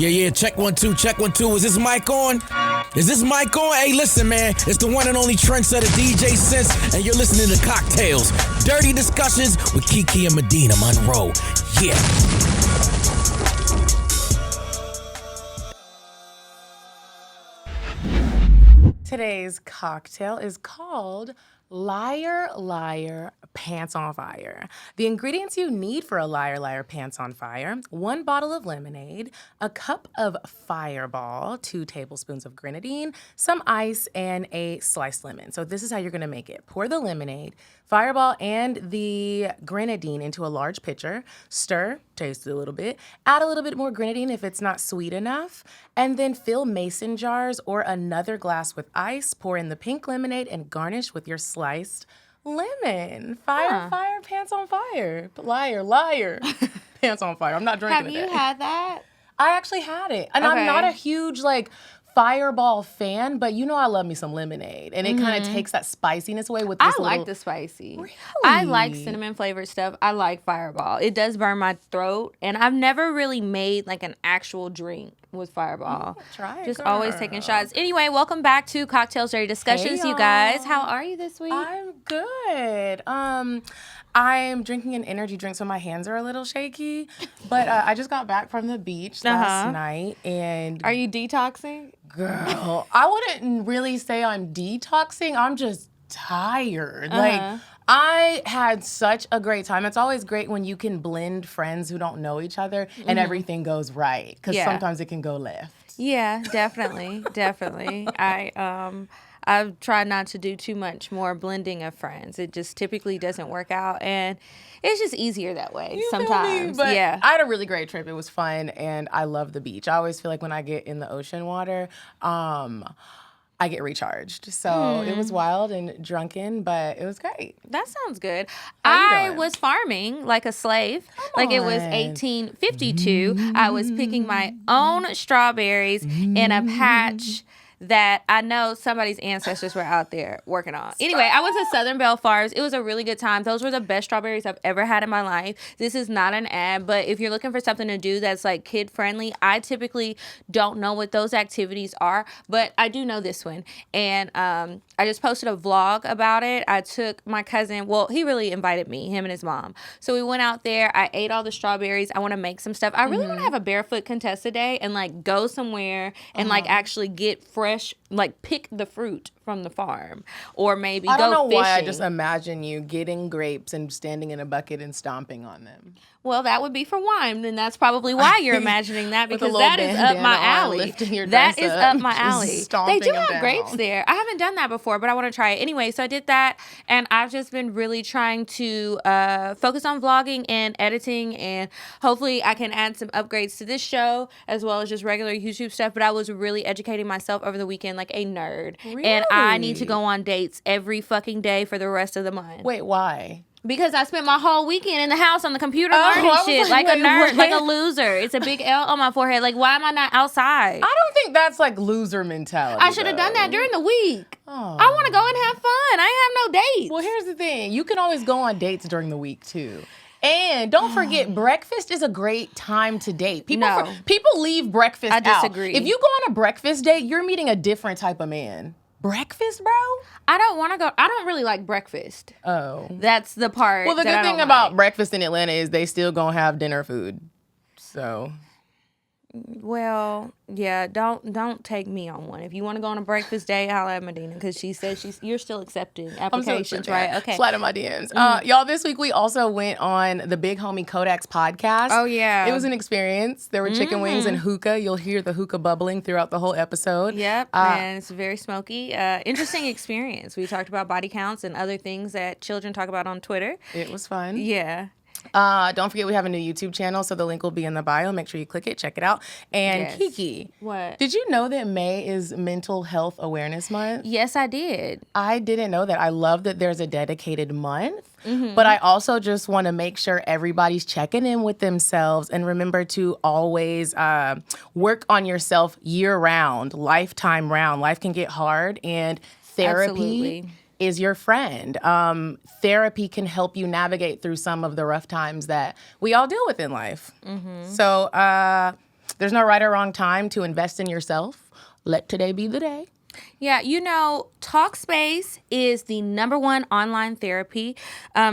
Yeah, check 1 2, check 1 2. Is this mic on? Is this mic on? Hey, listen, man. It's the one and only trendsetter DJ Sense, and you're listening to CockTales. Dirty discussions with Kiki and Medina Monroe. Yeah. Today's cocktail is called Liar, Liar, Pants on Fire. The ingredients you need for a Liar, Liar, Pants on Fire: 1 bottle of lemonade, a cup of Fireball, 2 tablespoons of grenadine, some ice, and a sliced lemon. So this is how you're gonna make it. Pour the lemonade, Fireball, and the grenadine into a large pitcher. Stir, taste it a little bit. Add a little bit more grenadine if it's not sweet enough. And then fill mason jars or another glass with ice. Pour in the pink lemonade and garnish with your sliced lemon. Fire, pants on fire. Liar, liar, pants on fire. I'm not drinking Have today. you had that? I actually had it. And Okay. I'm not a huge, Fireball fan, but you know I love me some lemonade. And it kind of takes that spiciness away with this I like the spicy. Really? I like cinnamon flavored stuff. I like Fireball. It does burn my throat, and I've never really made an actual drink with Fireball. Try it, Just girl. always taking shots. Anyway, welcome back to Cocktails Dirty Discussions, Hey, you guys. y'all. How are you this week? I'm good. I'm drinking an energy drink, so my hands are a little shaky. But I just got back from the beach last night, and Are you detoxing? girl, I wouldn't really say I'm detoxing. I'm just tired. I had such a great time. It's always great when you can blend friends who don't know each other and everything goes right, because sometimes it can go left. Yeah, definitely, definitely. I've tried not to do too much more blending of friends. It just typically doesn't work out, and it's just easier that way You feel me? sometimes. But Yeah. I had a really great trip. It was fun, and I love the beach. I always feel like when I get in the ocean water, I get recharged. So it was wild and drunken, but it was great. That sounds good. How you I doing? was farming like a slave. It was on. 1852. I was picking my own strawberries in a patch that I know somebody's ancestors were out there working on. Anyway, I went to Southern Belle Farms. It was a really good time. Those were the best strawberries I've ever had in my life. This is not an ad, but if you're looking for something to do that's kid friendly, I typically don't know what those activities are, but I do know this one. And I just posted a vlog about it. I took my cousin, well, he really invited me, him and his mom. So we went out there. I ate all the strawberries. I want to make some stuff. I really want to have a barefoot contest today and go somewhere and actually get fresh, pick the fruit from the farm, or maybe I don't know go fishing. why I just imagine you getting grapes and standing in a bucket and stomping on them. Well, that would be for wine, and that's probably why you're imagining that, With a because little that is up bandana my on, alley. lifting your That dress is up, up my just alley. They stomping do them have grapes down. there. I haven't done that before, but I want to try it. Anyway, so I did that, and I've just been really trying to focus on vlogging and editing, and hopefully I can add some upgrades to this show as well as just regular YouTube stuff. But I was really educating myself over the weekend like a nerd. And I need to go on dates every fucking day for the rest of the month. Wait, why? Because I spent my whole weekend in the house on the computer I learning was shit like, like a wait, nerd, what? like a loser. It's a big L on my forehead. Why am I not outside? I don't think that's loser mentality. I should have done that during the week. Oh. I want to go and have fun. I have no dates. Well, here's the thing. You can always go on dates during the week, too. And don't forget, breakfast is a great time to date. People leave breakfast out. I disagree. If you go on a breakfast date, you're meeting a different type of man. Breakfast, bro? I don't want to go. I don't really like breakfast. Oh. That's the part. Well, the that good I thing don't about like. breakfast in Atlanta is they still gonna have dinner food. So. Well, yeah, don't take me on one. If you want to go on a breakfast day, holla at Medina, because she says you're still accepting applications, right? Okay. Slide in my DMs. Y'all, this week we also went on the Big Homie Kodak's podcast. Oh, yeah. It was an experience. There were chicken wings and hookah. You'll hear the hookah bubbling throughout the whole episode. Yep, and it's very smoky. Interesting experience. We talked about body counts and other things that children talk about on Twitter. It was fun. Yeah. Don't forget we have a new YouTube channel, so the link will be in the bio. Make sure you click it, check it out. And Yes. Kiki, What? did you know that May is Mental Health Awareness Month? Yes, I did. I didn't know that. I love that there's a dedicated month, but I also just want to make sure everybody's checking in with themselves, and remember to always work on yourself year round, lifetime round. Life can get hard, and therapy Absolutely. is your friend. Therapy can help you navigate through some of the rough times that we all deal with in life. So There's no right or wrong time to invest in yourself. Let today be the day. Yeah, Talkspace is the #1 online therapy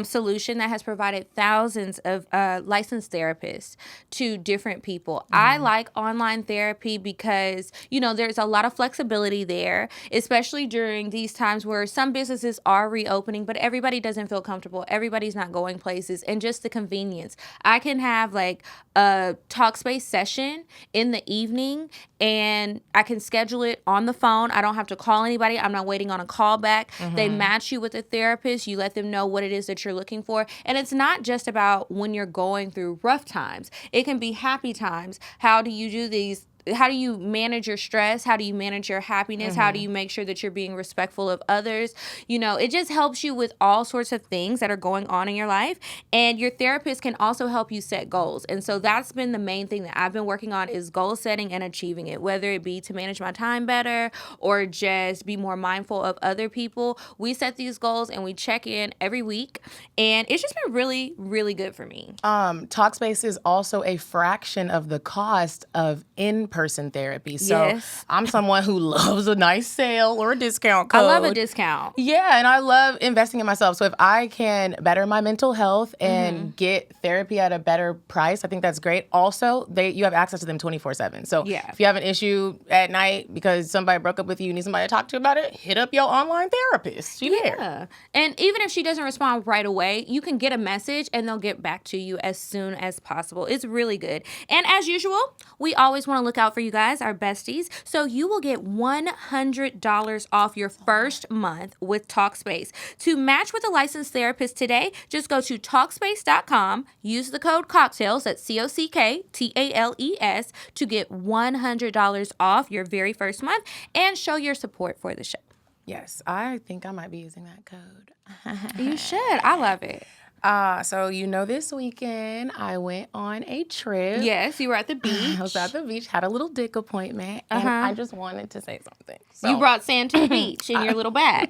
solution that has provided thousands of licensed therapists to different people. I like online therapy because, there's a lot of flexibility there, especially during these times where some businesses are reopening, but everybody doesn't feel comfortable. Everybody's not going places, and just the convenience. I can have like a Talkspace session in the evening, and I can schedule it on the phone. I don't have to call anybody. I'm not waiting on a call back. They match you with a therapist. You let them know what it is that you're looking for. And it's not just about when you're going through rough times. It can be happy times. How do you do these? How do you manage your stress? How do you manage your happiness? How do you make sure that you're being respectful of others? It just helps you with all sorts of things that are going on in your life. And your therapist can also help you set goals. And so that's been the main thing that I've been working on is goal setting and achieving it, whether it be to manage my time better or just be more mindful of other people. We set these goals and we check in every week. And it's just been really, really good for me. Talkspace is also a fraction of the cost of in-person therapy. So Yes. I'm someone who loves a nice sale or a discount code. I love a discount. Yeah, and I love investing in myself. So if I can better my mental health and get therapy at a better price, I think that's great. Also, you have access to them 24/7. So if you have an issue at night because somebody broke up with you, need somebody to talk to about it, hit up your online therapist. She's there. Yeah. And even if she doesn't respond right away, you can get a message and they'll get back to you as soon as possible. It's really good. And as usual, we always want to look out for you guys, our besties. So you will get $100 off your first month with Talkspace. To match with a licensed therapist today, just go to Talkspace.com, use the code CockTales, that's CockTales, to get $100 off your very first month and show your support for the show. Yes, I think I might be using that code. You should. I love it. So this weekend I went on a trip. Yes, you were at the beach. I was at the beach, had a little dick appointment, and I just wanted to say something. So, You brought sand to the beach in your little bag.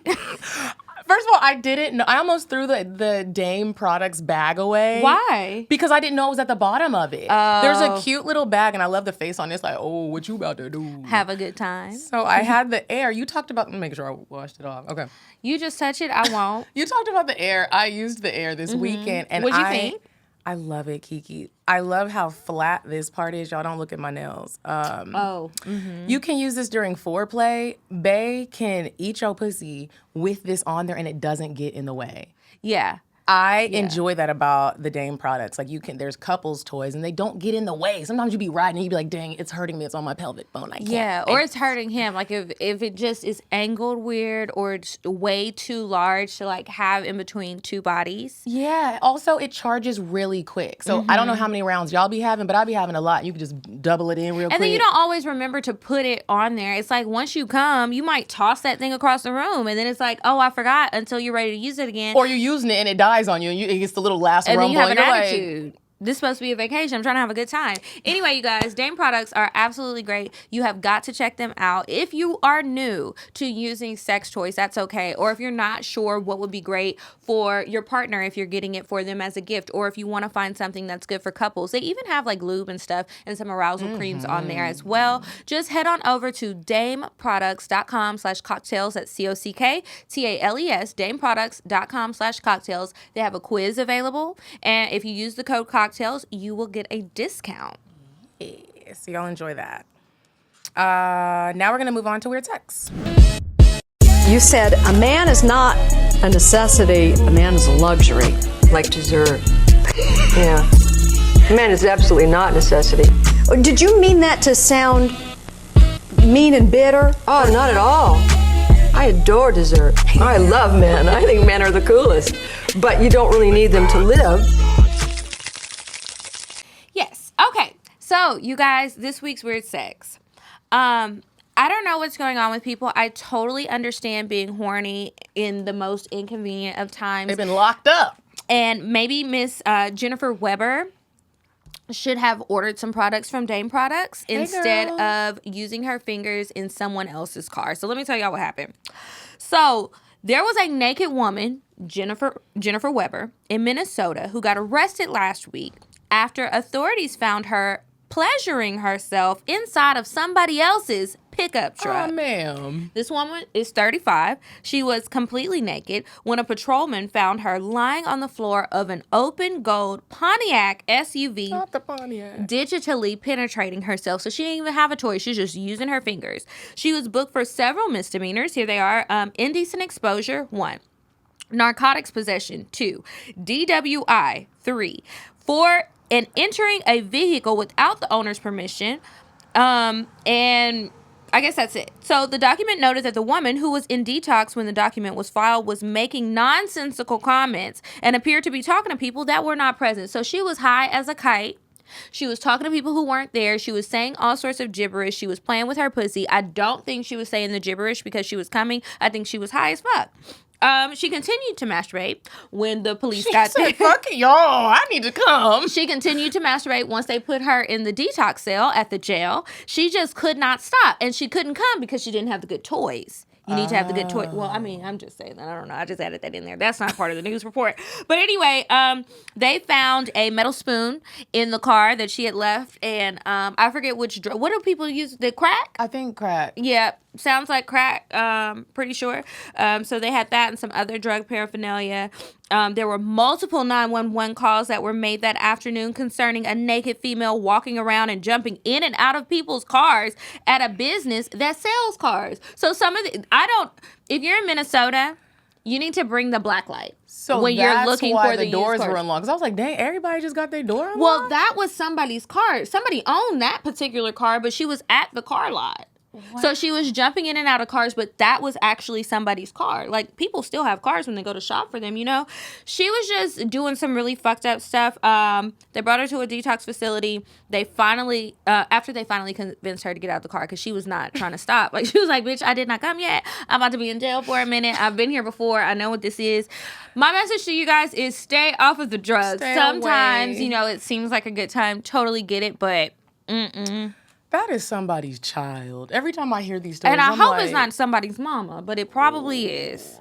first of all, I didn't know. I almost threw the Dame Products bag away. Why? Because I didn't know it was at the bottom of it. There's a cute little bag, and I love the face on it. It's like, oh, what you about to do? Have a good time. So I had the Air. You talked about, let me make sure I washed it off. Okay. You just touch it, I won't. You talked about the Air. I used the Air this weekend. And What'd you think? I love it, Kiki. I love how flat this part is. Y'all don't look at my nails. You can use this during foreplay. Bae can eat your pussy with this on there and it doesn't get in the way. Yeah. I enjoy that about the Dame products. Like there's couples toys and they don't get in the way. Sometimes you be riding and you be like, dang, it's hurting me. It's on my pelvic bone. I can't. Yeah, or it's hurting him. Like if it just is angled weird or it's way too large to like have in between two bodies. Yeah. Also, it charges really quick. So I don't know how many rounds y'all be having, but I be having a lot. You can just double it in real quick. And then you don't always remember to put it on there. It's like once you come, you might toss that thing across the room and then it's like, oh, I forgot until you're ready to use it again. Or you're using it and it dies on you and it gets the little last and rumble. Then you have an and attitude. This is supposed to be a vacation. I'm trying to have a good time. Anyway, you guys, Dame products are absolutely great. You have got to check them out. If you are new to using sex toys, that's okay. Or if you're not sure what would be great for your partner if you're getting it for them as a gift, or if you want to find something that's good for couples. They even have like lube and stuff and some arousal creams on there as well. Just head on over to dameproducts.com/cocktails. That's CockTales, dameproducts.com/cocktails. They have a quiz available. And if you use the code CockTales, you will get a discount. Yeah, so y'all enjoy that. Now we're going to move on to Weird Sex. You said a man is not a necessity, a man is a luxury. Like dessert. Yeah. A man is absolutely not a necessity. Did you mean that to sound mean and bitter? Oh, not at all. I adore dessert. I love men. I think men are the coolest. But you don't really need them to live. Yes. Okay. So, you guys, this week's Weird Sex. I don't know what's going on with people. I totally understand being horny in the most inconvenient of times. They've been locked up. And maybe Miss Jennifer Weber should have ordered some products from Dame Products instead of using her fingers in someone else's car. So let me tell y'all what happened. So there was a naked woman, Jennifer Weber, in Minnesota who got arrested last week after authorities found her pleasuring herself inside of somebody else's pickup truck. Oh, ma'am. This woman is 35. She was completely naked when a patrolman found her lying on the floor of an open gold Pontiac SUV. Not the Pontiac. Digitally penetrating herself. So she didn't even have a toy. She's just using her fingers. She was booked for several misdemeanors. Here they are. Indecent exposure, 1. Narcotics possession, 2. DWI, 3. 4. And entering a vehicle without the owner's permission. And I guess that's it. So the document noted that the woman, who was in detox when the document was filed, was making nonsensical comments and appeared to be talking to people that were not present. So she was high as a kite. She was talking to people who weren't there. She was saying all sorts of gibberish. She was playing with her pussy. I don't think she was saying the gibberish because she was coming. I think she was high as fuck. She continued to masturbate when the police got there. Fuck y'all, I need to come. She continued to masturbate once they put her in the detox cell at the jail. She just could not stop, and she couldn't come because she didn't have the good toys. You need to have the good toy. Well, I mean, I'm just saying that. I don't know. I just added that in there. That's not part of the news report. But anyway, they found a metal spoon in the car that she had left, and I forget which drug. What do people use? The crack? I think crack. Yeah, sounds like crack. Pretty sure. So they had that and some other drug paraphernalia. There were multiple 911 calls that were made that afternoon concerning a naked female walking around and jumping in and out of people's cars at a business that sells cars. So if you're in Minnesota, you need to bring the black light. So when you're looking why for the doors were unlocked. Because I was like, dang, everybody just got their door unlocked? Well, that was somebody's car. Somebody owned that particular car, but she was at the car lot. What? So she was jumping in and out of cars, but that was actually somebody's car. Like, people still have cars when they go to shop for them, you know? She was just doing some really fucked up stuff. They brought her to a detox facility. They finally, after they finally convinced her to get out of the car, because she was not trying to stop. Like, she was like, bitch, I did not come yet. I'm about to be in jail for a minute. I've been here before. I know what this is. My message to you guys is stay off of the drugs. Sometimes, you know, it seems like a good time. Totally get it, but that is somebody's child. Every time I hear these stories, and I I'm hope like, it's not somebody's mama, but it probably is.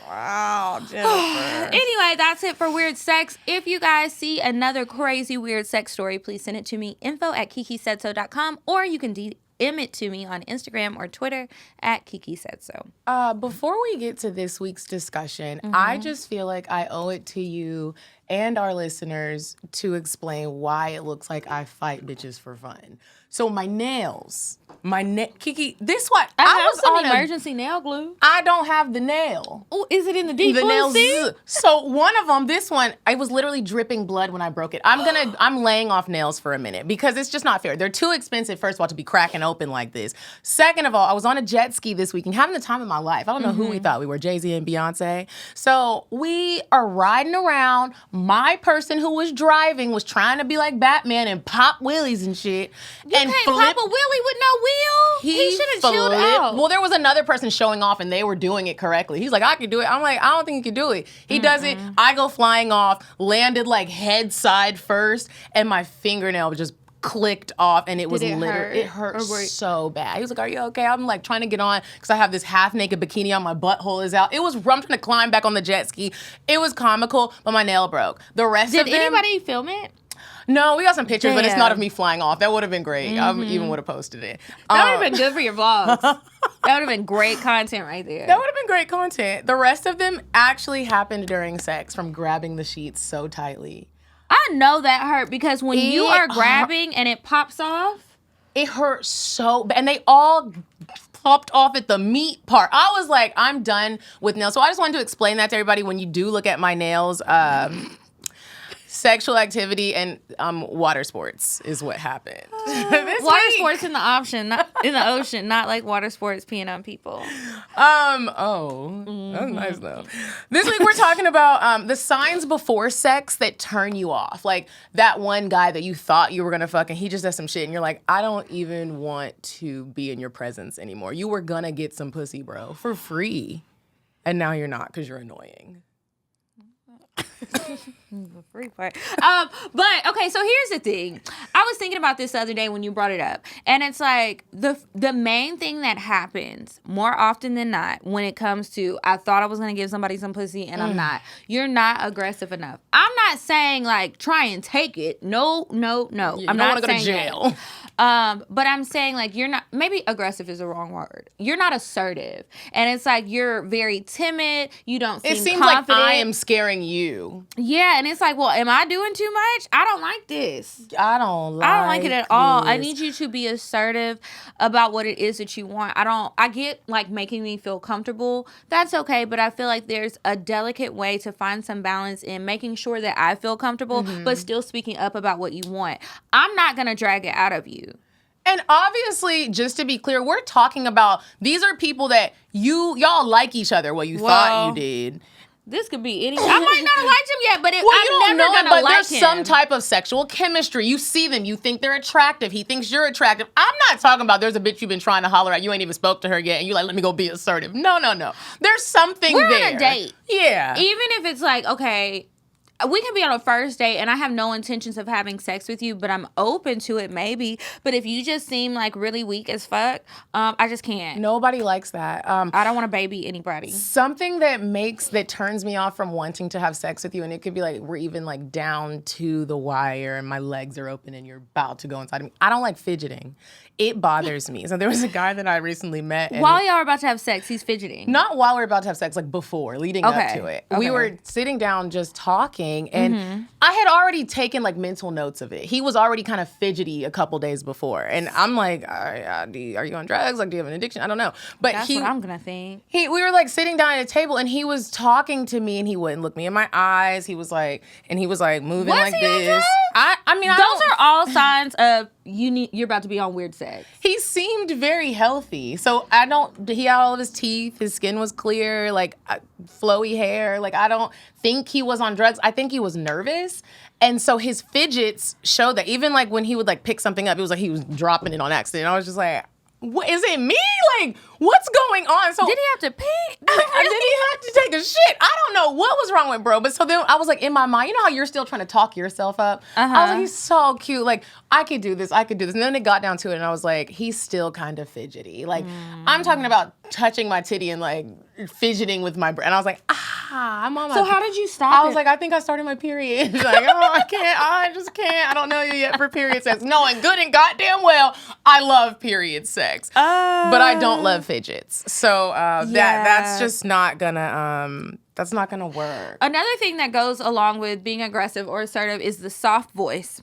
Wow, Jennifer. Anyway, that's it for Weird Sex. If you guys see another crazy weird sex story, please send it to me, info@kikisaidso.com, or you can DM it to me on Instagram or Twitter @kikisaidso. Before we get to this week's discussion, I just feel like I owe it to you and our listeners to explain why it looks like I fight bitches for fun. So my nails, Kiki, this one, I was have on some emergency nail glue. I don't have the nail. Oh, is it in the deep The blue nails. sea? So one of them, this one, I was literally dripping blood when I broke it. I'm laying off nails for a minute because it's just not fair. They're too expensive, first of all, to be cracking open like this. Second of all, I was on a jet ski this weekend, having the time of my life. I don't know who we thought we were, Jay-Z and Beyonce. So we are riding around. My person who was driving was trying to be like Batman and pop wheelies and shit. You can't pop a wheelie with no wheel. He should have chilled out. Well, there was another person showing off and they were doing it correctly. He's like, I can do it. I'm like, I don't think you can do it. He does it. I go flying off, landed like head side first, and my fingernail just clicked off, and it was literally, it hurt so bad. He was like, are you okay? I'm like trying to get on because I have this half naked bikini on, my butthole is out. I'm trying to climb back on the jet ski. It was comical, but my nail broke. The rest of them. Did anybody film it? No, we got some pictures, but it's not of me flying off. That would have been great. I even would have posted it. That would have been good for your vlogs. That would have been great content right there. That would have been great content. The rest of them actually happened during sex from grabbing the sheets so tightly. I know that hurt because when you are grabbing and it pops off. It hurt so bad. And they all popped off at the meat part. I was like, I'm done with nails. So I just wanted to explain that to everybody. When you do look at my nails, sexual activity and water sports is what happened. Water sports in the ocean, not like water sports peeing on people. That's nice though. This week we're talking about the signs before sex that turn you off. Like that one guy that you thought you were gonna fuck and he just does some shit and you're like, I don't even want to be in your presence anymore. You were gonna get some pussy, bro, for free. And now you're not because you're annoying. The free part. But okay, so here's the thing. I was thinking about this the other day when you brought it up, and it's like the main thing that happens more often than not when it comes to I thought I was gonna give somebody some pussy and I'm not. You're not aggressive enough. I'm not saying like try and take it. No. I'm not don't wanna go to saying jail. that. But I'm saying like you're not, maybe aggressive is the wrong word. You're not assertive. And it's like you're very timid. You don't seem It seems confident. like I am scaring you. Yeah, and it's like, well, am I doing too much? I don't like this. I don't like it at all. I this. need you to be assertive about what it is that you want. I get like making me feel comfortable. That's okay, but I feel like there's a delicate way to find some balance in making sure that I feel comfortable, but still speaking up about what you want. I'm not going to drag it out of you. And obviously, just to be clear, we're talking about these are people that y'all like each other. Well, you thought you did. This could be any. I might not have liked him yet, but You I'm don't never know gonna it, but like there's him. some type of sexual chemistry. You see them, you think they're attractive. He thinks you're attractive. I'm not talking about there's a bitch you've been trying to holler at. You ain't even spoke to her yet, and you like, let me go be assertive. No. There's something We're there. on a date. Yeah. Even if it's like, okay, we can be on a first date and I have no intentions of having sex with you, but I'm open to it maybe. But if you just seem like really weak as fuck, I just can't. Nobody likes that. I don't want to baby anybody. Something that turns me off from wanting to have sex with you, and it could be like we're even like down to the wire and my legs are open and you're about to go inside of me. I don't like fidgeting. It bothers me. So there was a guy that I recently met. And While y'all are about to have sex, he's fidgeting. not while we're about to have sex, like before, leading up to it. Okay. We were sitting down just talking, and I had already taken like mental notes of it. He was already kind of fidgety a couple days before, and I'm like, are you on drugs? Like, do you have an addiction? I don't know. But That's what I'm gonna think. we were like sitting down at a table, and he was talking to me, and he wouldn't look me in my eyes. He was like moving Was like he on this. drugs? I mean, Those are all signs of you're about to be on weird sex. He seemed very healthy. So he had all of his teeth, his skin was clear, like flowy hair. Like, I don't think he was on drugs. I think he was nervous. And so his fidgets showed that. Even like when he would like pick something up, it was like he was dropping it on accident. I was just like, what, is it me? Like, what's going on? So Did he have to pee? did he have to take a shit? I don't know what was wrong with bro. But so then I was like, in my mind, you know how you're still trying to talk yourself up? I was like, he's so cute. Like, I could do this. And then it got down to it, and I was like, he's still kind of fidgety. Like, I'm talking about touching my titty and like fidgeting with my and I was like, I'm on my. So how did you stop I was it? like, I think I started my period. Like, I just can't. I don't know you yet for period sex. Knowing good and goddamn well, I love period sex, but I don't love fidgets. So that's just not gonna that's not gonna work. Another thing that goes along with being aggressive or assertive is the soft voice.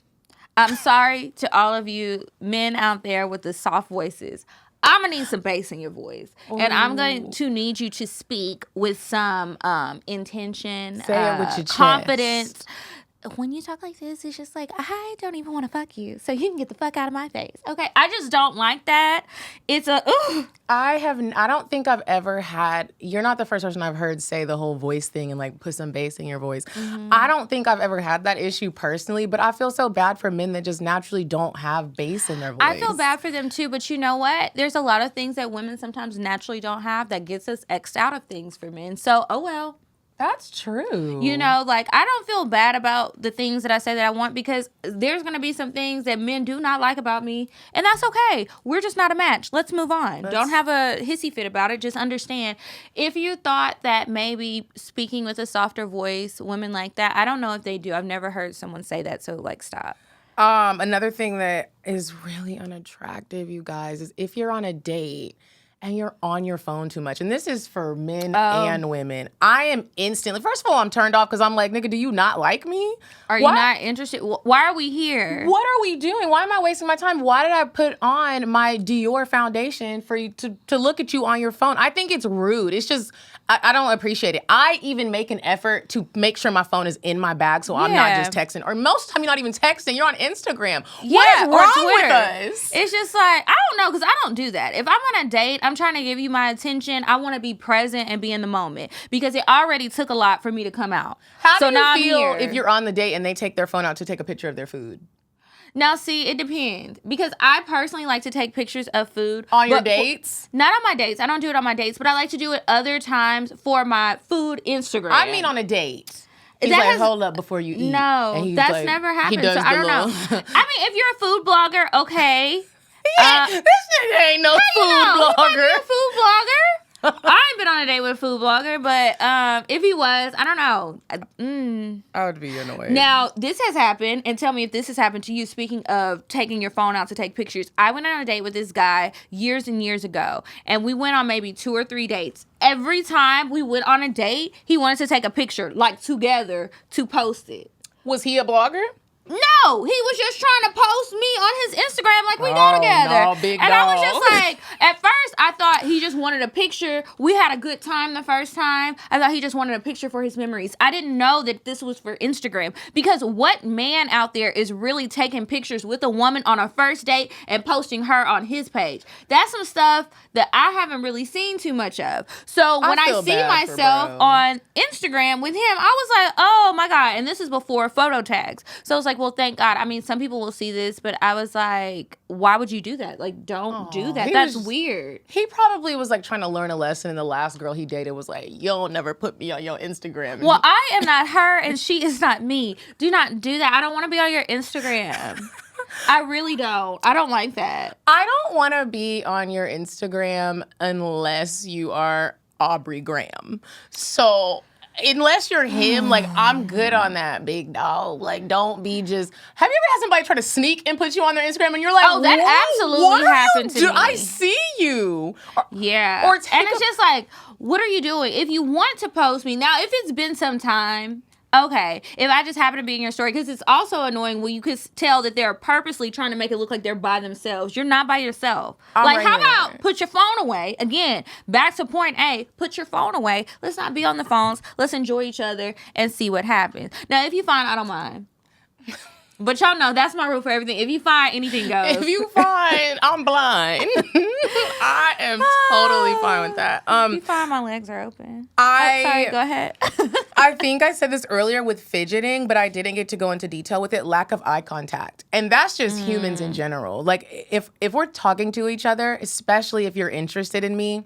I'm sorry to all of you men out there with the soft voices. I'm going to need some bass in your voice. And I'm going to need you to speak with some intention, Say it with your confidence. chest. When you talk like this, it's just like, I don't even want to fuck you. So you can get the fuck out of my face. Okay. I just don't like that. It's a, ugh. I don't think I've ever had, you're not the first person I've heard say the whole voice thing and like put some bass in your voice. I don't think I've ever had that issue personally, but I feel so bad for men that just naturally don't have bass in their voice. I feel bad for them too, but you know what? There's a lot of things that women sometimes naturally don't have that gets us X'd out of things for men. So, oh well. That's true. You know, like, I don't feel bad about the things that I say that I want because there's going to be some things that men do not like about me, and that's okay. We're just not a match. Let's move on. Don't have a hissy fit about it. Just understand. If you thought that maybe speaking with a softer voice, women like that, I don't know if they do. I've never heard someone say that, so, like, stop. Another thing that is really unattractive, you guys, is if you're on a date and you're on your phone too much. And this is for men and women. I am instantly, first of all, I'm turned off because I'm like, nigga, do you not like me? Are you not interested? Why are we here? What are we doing? Why am I wasting my time? Why did I put on my Dior foundation for you to look at you on your phone? I think it's rude. It's just, I don't appreciate it. I even make an effort to make sure my phone is in my bag so I'm not just texting. Or most of the time you're not even texting. You're on Instagram. What is wrong with us? It's just like, I don't know, because I don't do that. If I'm on a date, I'm trying to give you my attention. I want to be present and be in the moment because it already took a lot for me to come out. How so do now you feel I'm here. if you're on the date and they take their phone out to take a picture of their food? Now, see, it depends because I personally like to take pictures of food. On your dates? Not on my dates. I don't do it on my dates, but I like to do it other times for my food Instagram. I mean on a date. He's That like, has- hold up before you eat. No, And he's that's like, never he happened. does So I the don't know. little- I mean, if you're a food blogger, okay. this nigga ain't no food He might be blogger. a food blogger. I ain't been on a date with a food blogger, but if he was, I don't know. I would be annoyed. Now, this has happened, and tell me if this has happened to you. Speaking of taking your phone out to take pictures, I went on a date with this guy years and years ago, and we went on maybe 2 or 3 dates. Every time we went on a date, he wanted to take a picture, like together, to post it. Was he a blogger? No, he was just trying to post me on his Instagram like we go together. No, big and I was dog. just like, at first I thought he just wanted a picture. We had a good time the first time. I thought he just wanted a picture for his memories. I didn't know that this was for Instagram, because what man out there is really taking pictures with a woman on a first date and posting her on his page? That's some stuff that I haven't really seen too much of. So when I feel see bad for myself bro. on Instagram with him, I was like, oh my God. And this is before photo tags. So it's like, well, thank God. I mean, some people will see this, but I was like, why would you do that? Like, don't do that. he That's was- weird. He probably was like trying to learn a lesson, and the last girl he dated was like, "You'll never put me on your Instagram." And Well, I am not her and she is not me. Do not do that. I don't want to be on your Instagram. I really don't. I don't like that. I don't want to be on your Instagram unless you are Aubrey Graham. So unless you're him, like, I'm good on that, big dog. Like, don't be just. Have you ever had somebody try to sneak and put you on their Instagram, and you're like, Oh, that "Whoa, absolutely what are you happened to do- I me. see you. Yeah. Or and take it's a- just like, what are you doing? If you want to post me, now if it's been some time, okay. If I just happen to be in your story, because it's also annoying when you can tell that they're purposely trying to make it look like they're by themselves. You're not by yourself. I'm like, right how here. about put your phone away? Again, back to point A, put your phone away. Let's not be on the phones. Let's enjoy each other and see what happens. Now, if you find, I don't mind. But y'all know that's my rule for everything. If you find, anything goes. If you find I'm blind, I am totally fine with that. If you find, my legs are open. I Sorry, go ahead. I think I said this earlier with fidgeting, but I didn't get to go into detail with it. Lack of eye contact. And that's just humans in general. Like, if we're talking to each other, especially if you're interested in me,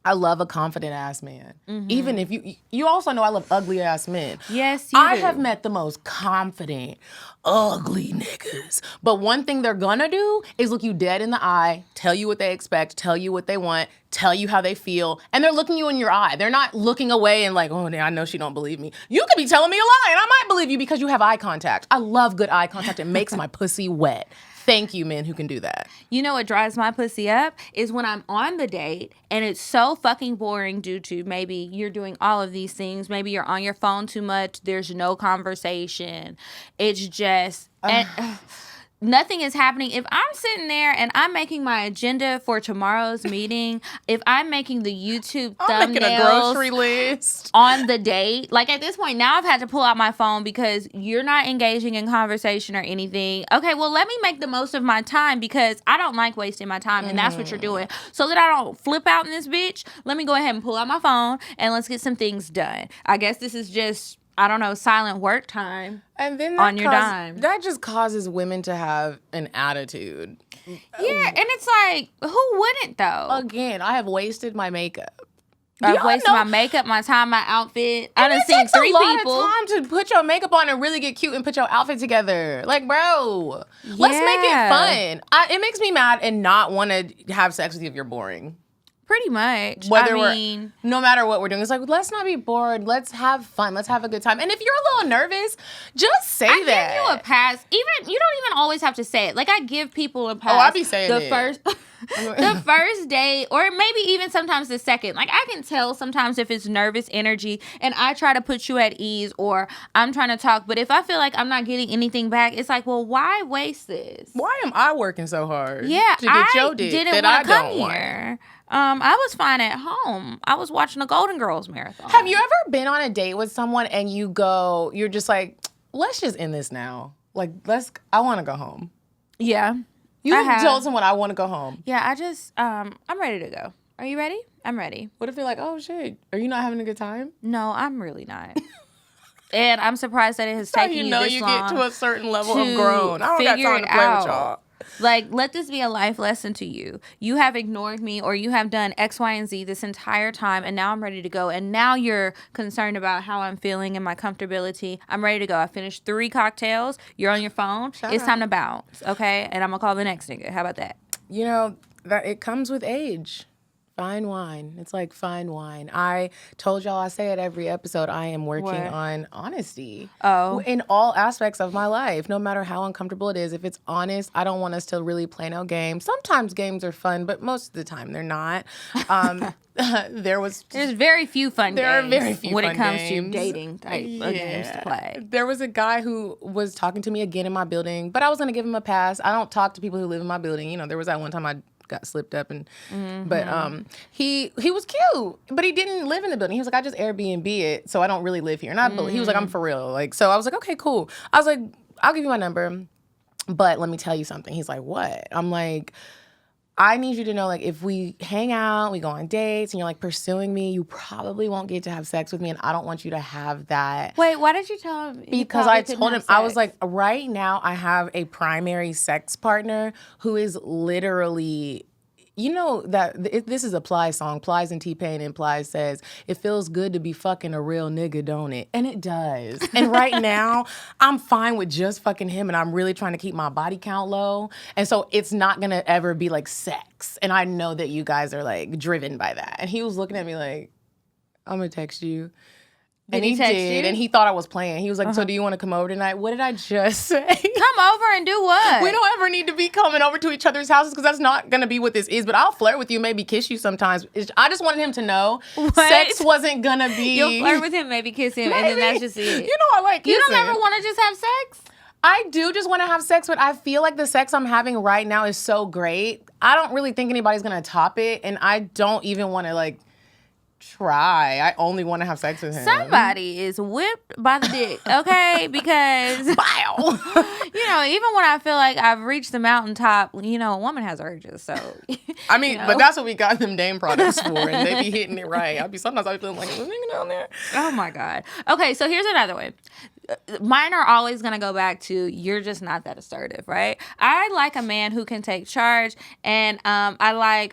I love a confident ass man. Even if you also know I love ugly ass men. Yes, you I do. have met the most confident, ugly niggas. But one thing they're gonna do is look you dead in the eye, tell you what they expect, tell you what they want, tell you how they feel, and they're looking you in your eye. They're not looking away and like, oh, I know she don't believe me. You could be telling me a lie, and I might believe you because you have eye contact. I love good eye contact. It makes my pussy wet. Thank you, men who can do that. You know what drives my pussy up is when I'm on the date and it's so fucking boring due to maybe you're doing all of these things. Maybe you're on your phone too much. There's no conversation. It's just... nothing is happening. If I'm sitting there and I'm making my agenda for tomorrow's meeting, if I'm making the YouTube I'm making a thumbnails grocery list. on the date, like at this point now I've had to pull out my phone because you're not engaging in conversation or anything. Okay, well, let me make the most of my time because I don't like wasting my time, and that's what you're doing. So that I don't flip out in this bitch, let me go ahead and pull out my phone and let's get some things done. I guess this is just, I don't know, silent work time. And then on your dime. That just causes women to have an attitude. Yeah, and it's like, who wouldn't though? Again, I have wasted my makeup. I've y'all wasted know- my makeup, my time, my outfit. I And done it seen takes 3 a lot people. of time to put your makeup on and really get cute and put your outfit together. Like, bro, let's make it Yeah. fun. It makes me mad and not want to have sex with you if you're boring. Pretty much. Whether I mean, no matter what we're doing, it's like, let's not be bored. Let's have fun. Let's have a good time. And if you're a little nervous, just say I that. give you a pass. Even you don't even always have to say it. Like I give people a pass. I be saying the it. first, the first day, or maybe even sometimes the second. Like I can tell sometimes if it's nervous energy, and I try to put you at ease, or I'm trying to talk. But if I feel like I'm not getting anything back, it's like, well, why waste this? Why am I working so hard? Yeah, to get I your dick didn't that I want to come don't want? here. I was fine at home. I was watching a Golden Girls marathon. Have you ever been on a date with someone and you're just like, let's just end this now. Like, I want to go home. Yeah. You I have have. told someone I want to go home. Yeah, I just, I'm ready to go. Are you ready? I'm ready. What if you're like, oh shit, are you not having a good time? No, I'm really not. And I'm surprised that it has How taken you you know this you long get to a certain level of to grown. I don't got figure time it to play with out. y'all. Like, let this be a life lesson to you. You have ignored me, or you have done X, Y, and Z this entire time, and now I'm ready to go. And now you're concerned about how I'm feeling and my comfortability. I'm ready to go. I finished 3 cocktails. You're on your phone. It's time to bounce, okay? And I'm going to call the next nigga. How about that? You know, that it comes with age. Fine wine. It's like fine wine. I told y'all, I say it every episode, I am working on honesty. Oh. In all aspects of my life, no matter how uncomfortable it is. If it's honest, I don't want us to really play no games. Sometimes games are fun, but most of the time they're not. There's very few fun games. There are very few when fun it comes games. to dating type of games to play. There was a guy who was talking to me again in my building, but I was going to give him a pass. I don't talk to people who live in my building. You know, there was that one time I got slipped up but he was cute, but he didn't live in the building. He was like, I just Airbnb it, so I don't really live here. And he was like, I'm for real. Like, so I was like, okay, cool. I was like, I'll give you my number, but let me tell you something. He's like, what? I'm like, I need you to know, like, if we hang out, we go on dates, and you're, like, pursuing me, you probably won't get to have sex with me, and I don't want you to have that. Wait, why did you tell him? Because I told him, I was like, right now I have a primary sex partner who is literally... You know that this is a Plies song. Plies and T-Pain, and Plies says, it feels good to be fucking a real nigga, don't it? And it does. And right now, I'm fine with just fucking him, and I'm really trying to keep my body count low. And so it's not going to ever be like sex. And I know that you guys are like driven by that. And he was looking at me like, I'm going to text you. And he did, and he thought I was playing. He was like, so do you want to come over tonight? What did I just say? Come over and do what? We don't ever need to be coming over to each other's houses because that's not going to be what this is. But I'll flirt with you, maybe kiss you sometimes. I just wanted him to know sex wasn't going to be... You'll flirt with him, maybe kiss him, and then that's just it. You know I like kissing. You don't ever want to just have sex? I do just want to have sex, but I feel like the sex I'm having right now is so great. I don't really think anybody's going to top it, and I don't even want to, like... try. I only want to have sex with him. Somebody is whipped by the dick, okay? Because, Bow. you know, even when I feel like I've reached the mountaintop, you know, a woman has urges, so. I mean, but that's what we got them Dame products for, and they be hitting it right. Sometimes I be feeling like, there's a nigga down there. Oh, my God. Okay, so here's another one. Mine are always going to go back to you're just not that assertive, right? I like a man who can take charge, and I like,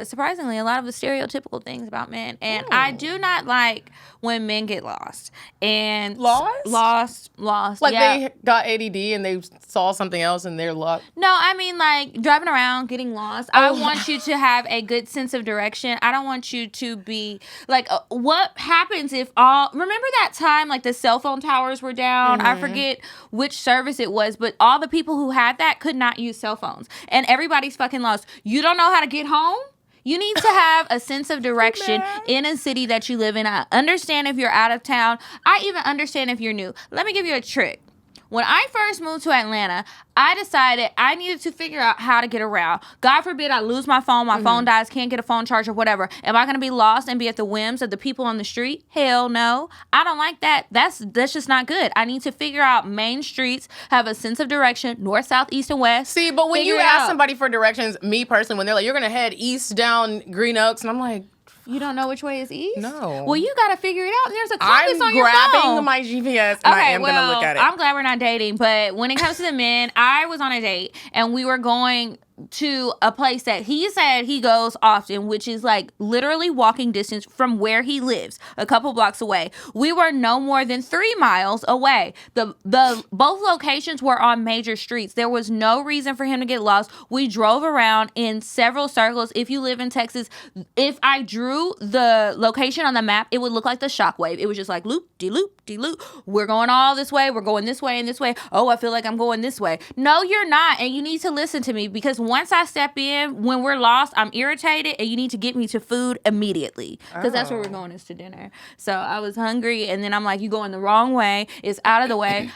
surprisingly, a lot of the stereotypical things about men. And I do not like when men get lost. And Lost? Like they got ADD and they saw something else and they're lost? No, I mean like driving around, getting lost. I want you to have a good sense of direction. I don't want you to be like, what happens if remember that time like the cell phone towers were down? I forget which service it was, but all the people who had that could not use cell phones. And everybody's fucking lost. You don't know how to get home? You need to have a sense of direction in a city that you live in. I understand if you're out of town. I even understand if you're new. Let me give you a trick. When I first moved to Atlanta, I decided I needed to figure out how to get around. God forbid I lose my phone dies, can't get a phone charge or whatever. Am I going to be lost and be at the whims of the people on the street? Hell no. I don't like that. That's just not good. I need to figure out main streets, have a sense of direction, north, south, east, and west. See, but when you ask somebody for directions, me personally, when they're like, you're going to head east down Green Oaks, and I'm like, you don't know which way is east? No. Well, you got to figure it out. And there's a compass on your phone. I'm grabbing my GPS and I am going to look at it. I'm glad we're not dating. But when it comes to the men, I was on a date and we were going to a place that he said he goes often, which is like literally walking distance from where he lives, a couple blocks away. We were no more than 3 miles away. The both locations were on major streets. There was no reason for him to get lost. We drove around in several circles. If you live in Texas, if I drew the location on the map, it would look like the shockwave. It was just like loop, de-loop, de-loop. We're going all this way. We're going this way and this way. Oh, I feel like I'm going this way. No, you're not. And you need to listen to me because once I step in, when we're lost, I'm irritated and you need to get me to food immediately because that's where we're going is to dinner. So I was hungry and then I'm like, you going the wrong way. It's out of the way.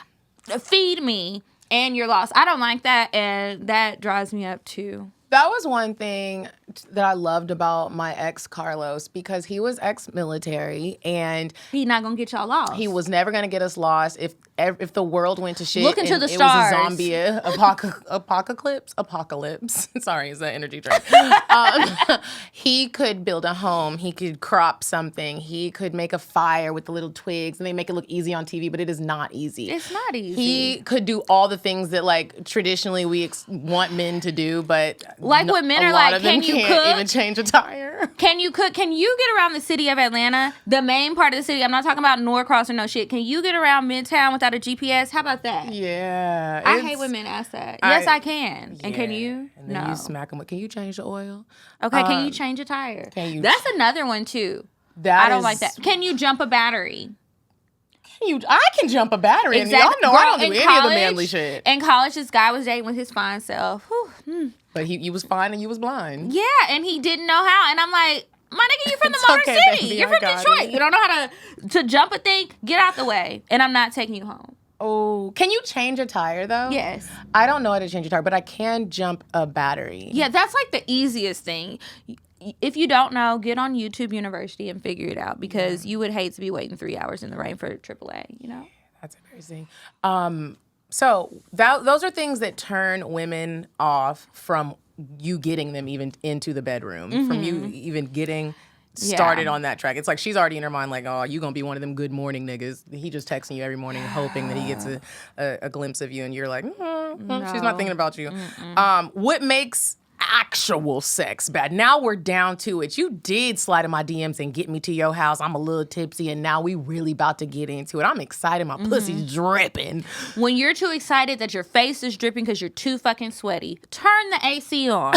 Feed me and you're lost. I don't like that and that drives me up too. That was one thing that I loved about my ex Carlos, because he was ex-military and He's not gonna get y'all lost. he was never gonna get us lost. If the world went to shit, Look into and the it stars. was a zombie apocalypse. Sorry, it's an energy drink. He could build a home. He could crop something. He could make a fire with the little twigs, and they make it look easy on TV, but it is not easy. It's not easy. He could do all the things that like traditionally we want men to do, but Like when men are a lot like, of them can you can't cook? even change a tire. Can you cook? Can you get around the city of Atlanta? The main part of the city. I'm not talking about Norcross or no shit. Can you get around Midtown without a GPS? How about that? Yeah, I hate when men ask that. Yes, I can. And can Yeah. you? And then No. you smack them with, can you change the oil? Okay, can you change a tire? can you- That's another one too. That I don't is- like that. Can you jump a battery? I can jump a battery. And y'all know Bro, I don't do in any of the manly shit. In college, this guy was dating with his fine self. Whew. But he was fine and you was blind. Yeah, and he didn't know how. And I'm like, my nigga, you from the It's Motor okay, City. baby, You're I from got Detroit. it. You don't know how to jump a thing. Get out the way. And I'm not taking you home. Oh, can you change a tire though? Yes. I don't know how to change a tire, but I can jump a battery. Yeah, that's like the easiest thing. If you don't know, get on YouTube University and figure it out, because you would hate to be waiting 3 hours in the rain for AAA, you know? That's embarrassing. So those are things that turn women off from you getting them even into the bedroom, from you even getting started on that track. It's like she's already in her mind like, oh, you gonna be one of them good morning niggas. He just texting you every morning hoping that he gets a glimpse of you, and you're like, she's not thinking about you. What makes actual sex bad? Now we're down to it. You did slide in my DMs and get me to your house. I'm a little tipsy, and now we really about to get into it. I'm excited. My pussy's dripping. When you're too excited that your face is dripping because you're too fucking sweaty, turn the AC on.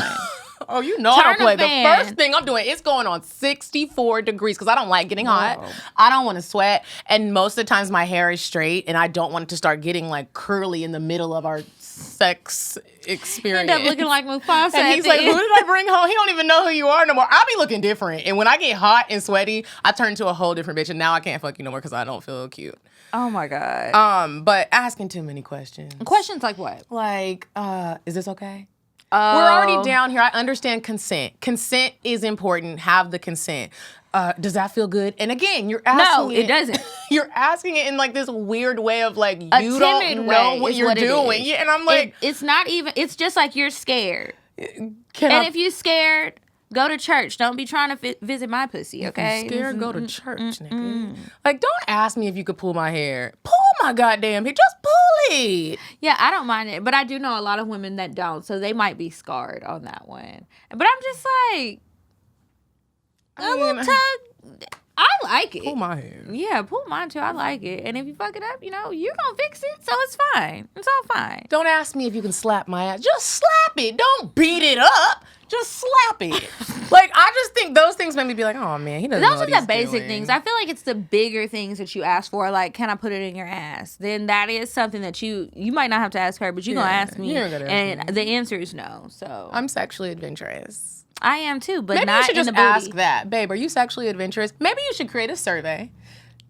Oh, you know I don't Turn play. the The fan. first thing I'm doing, it's going on 64 degrees because I don't like getting hot. I don't want to sweat. And most of the times my hair is straight and I don't want it to start getting like curly in the middle of our sex experience. End up looking like Mufasa. And he's like, who did I bring home? He don't even know who you are no more. I'll be looking different. And when I get hot and sweaty, I turn into a whole different bitch. And now I can't fuck you no more because I don't feel cute. Oh my God. But asking too many questions. Questions like what? Like, is this okay? We're already down here. I understand consent. Consent is important. Have the consent. Does that feel good? And again, you're asking No, it doesn't. You're asking it in like this weird way of like, A you timid don't know way what is you're what it doing. is. Yeah, and I'm like, It's not even, it's just like you're scared. can And I if you're scared, go to church. Don't be trying to visit my pussy, okay? scared, go to church, nigga. Like, don't ask me if you could pull my hair. Pull my goddamn hair. Just pull it. Yeah, I don't mind it, but I do know a lot of women that don't, so they might be scarred on that one. But I'm just like, a little tug, I like it. Pull my hair. Yeah, pull mine too. I like it. And if you fuck it up, you know, you're gonna fix it, so it's fine. It's all fine. Don't ask me if you can slap my ass. Just slap it. Don't beat it up. Just slap it. Like, I just think those things make me be like, oh man, he doesn't know Those what are the he's basic doing. things. I feel like it's the bigger things that you ask for, like, can I put it in your ass? Then that is something that you might not have to ask her, but you're gonna ask me. you're gonna ask and the answer is no. So I'm sexually adventurous. I am too, but Maybe not you should in just the booty. ask that. Babe, are you sexually adventurous? Maybe you should create a survey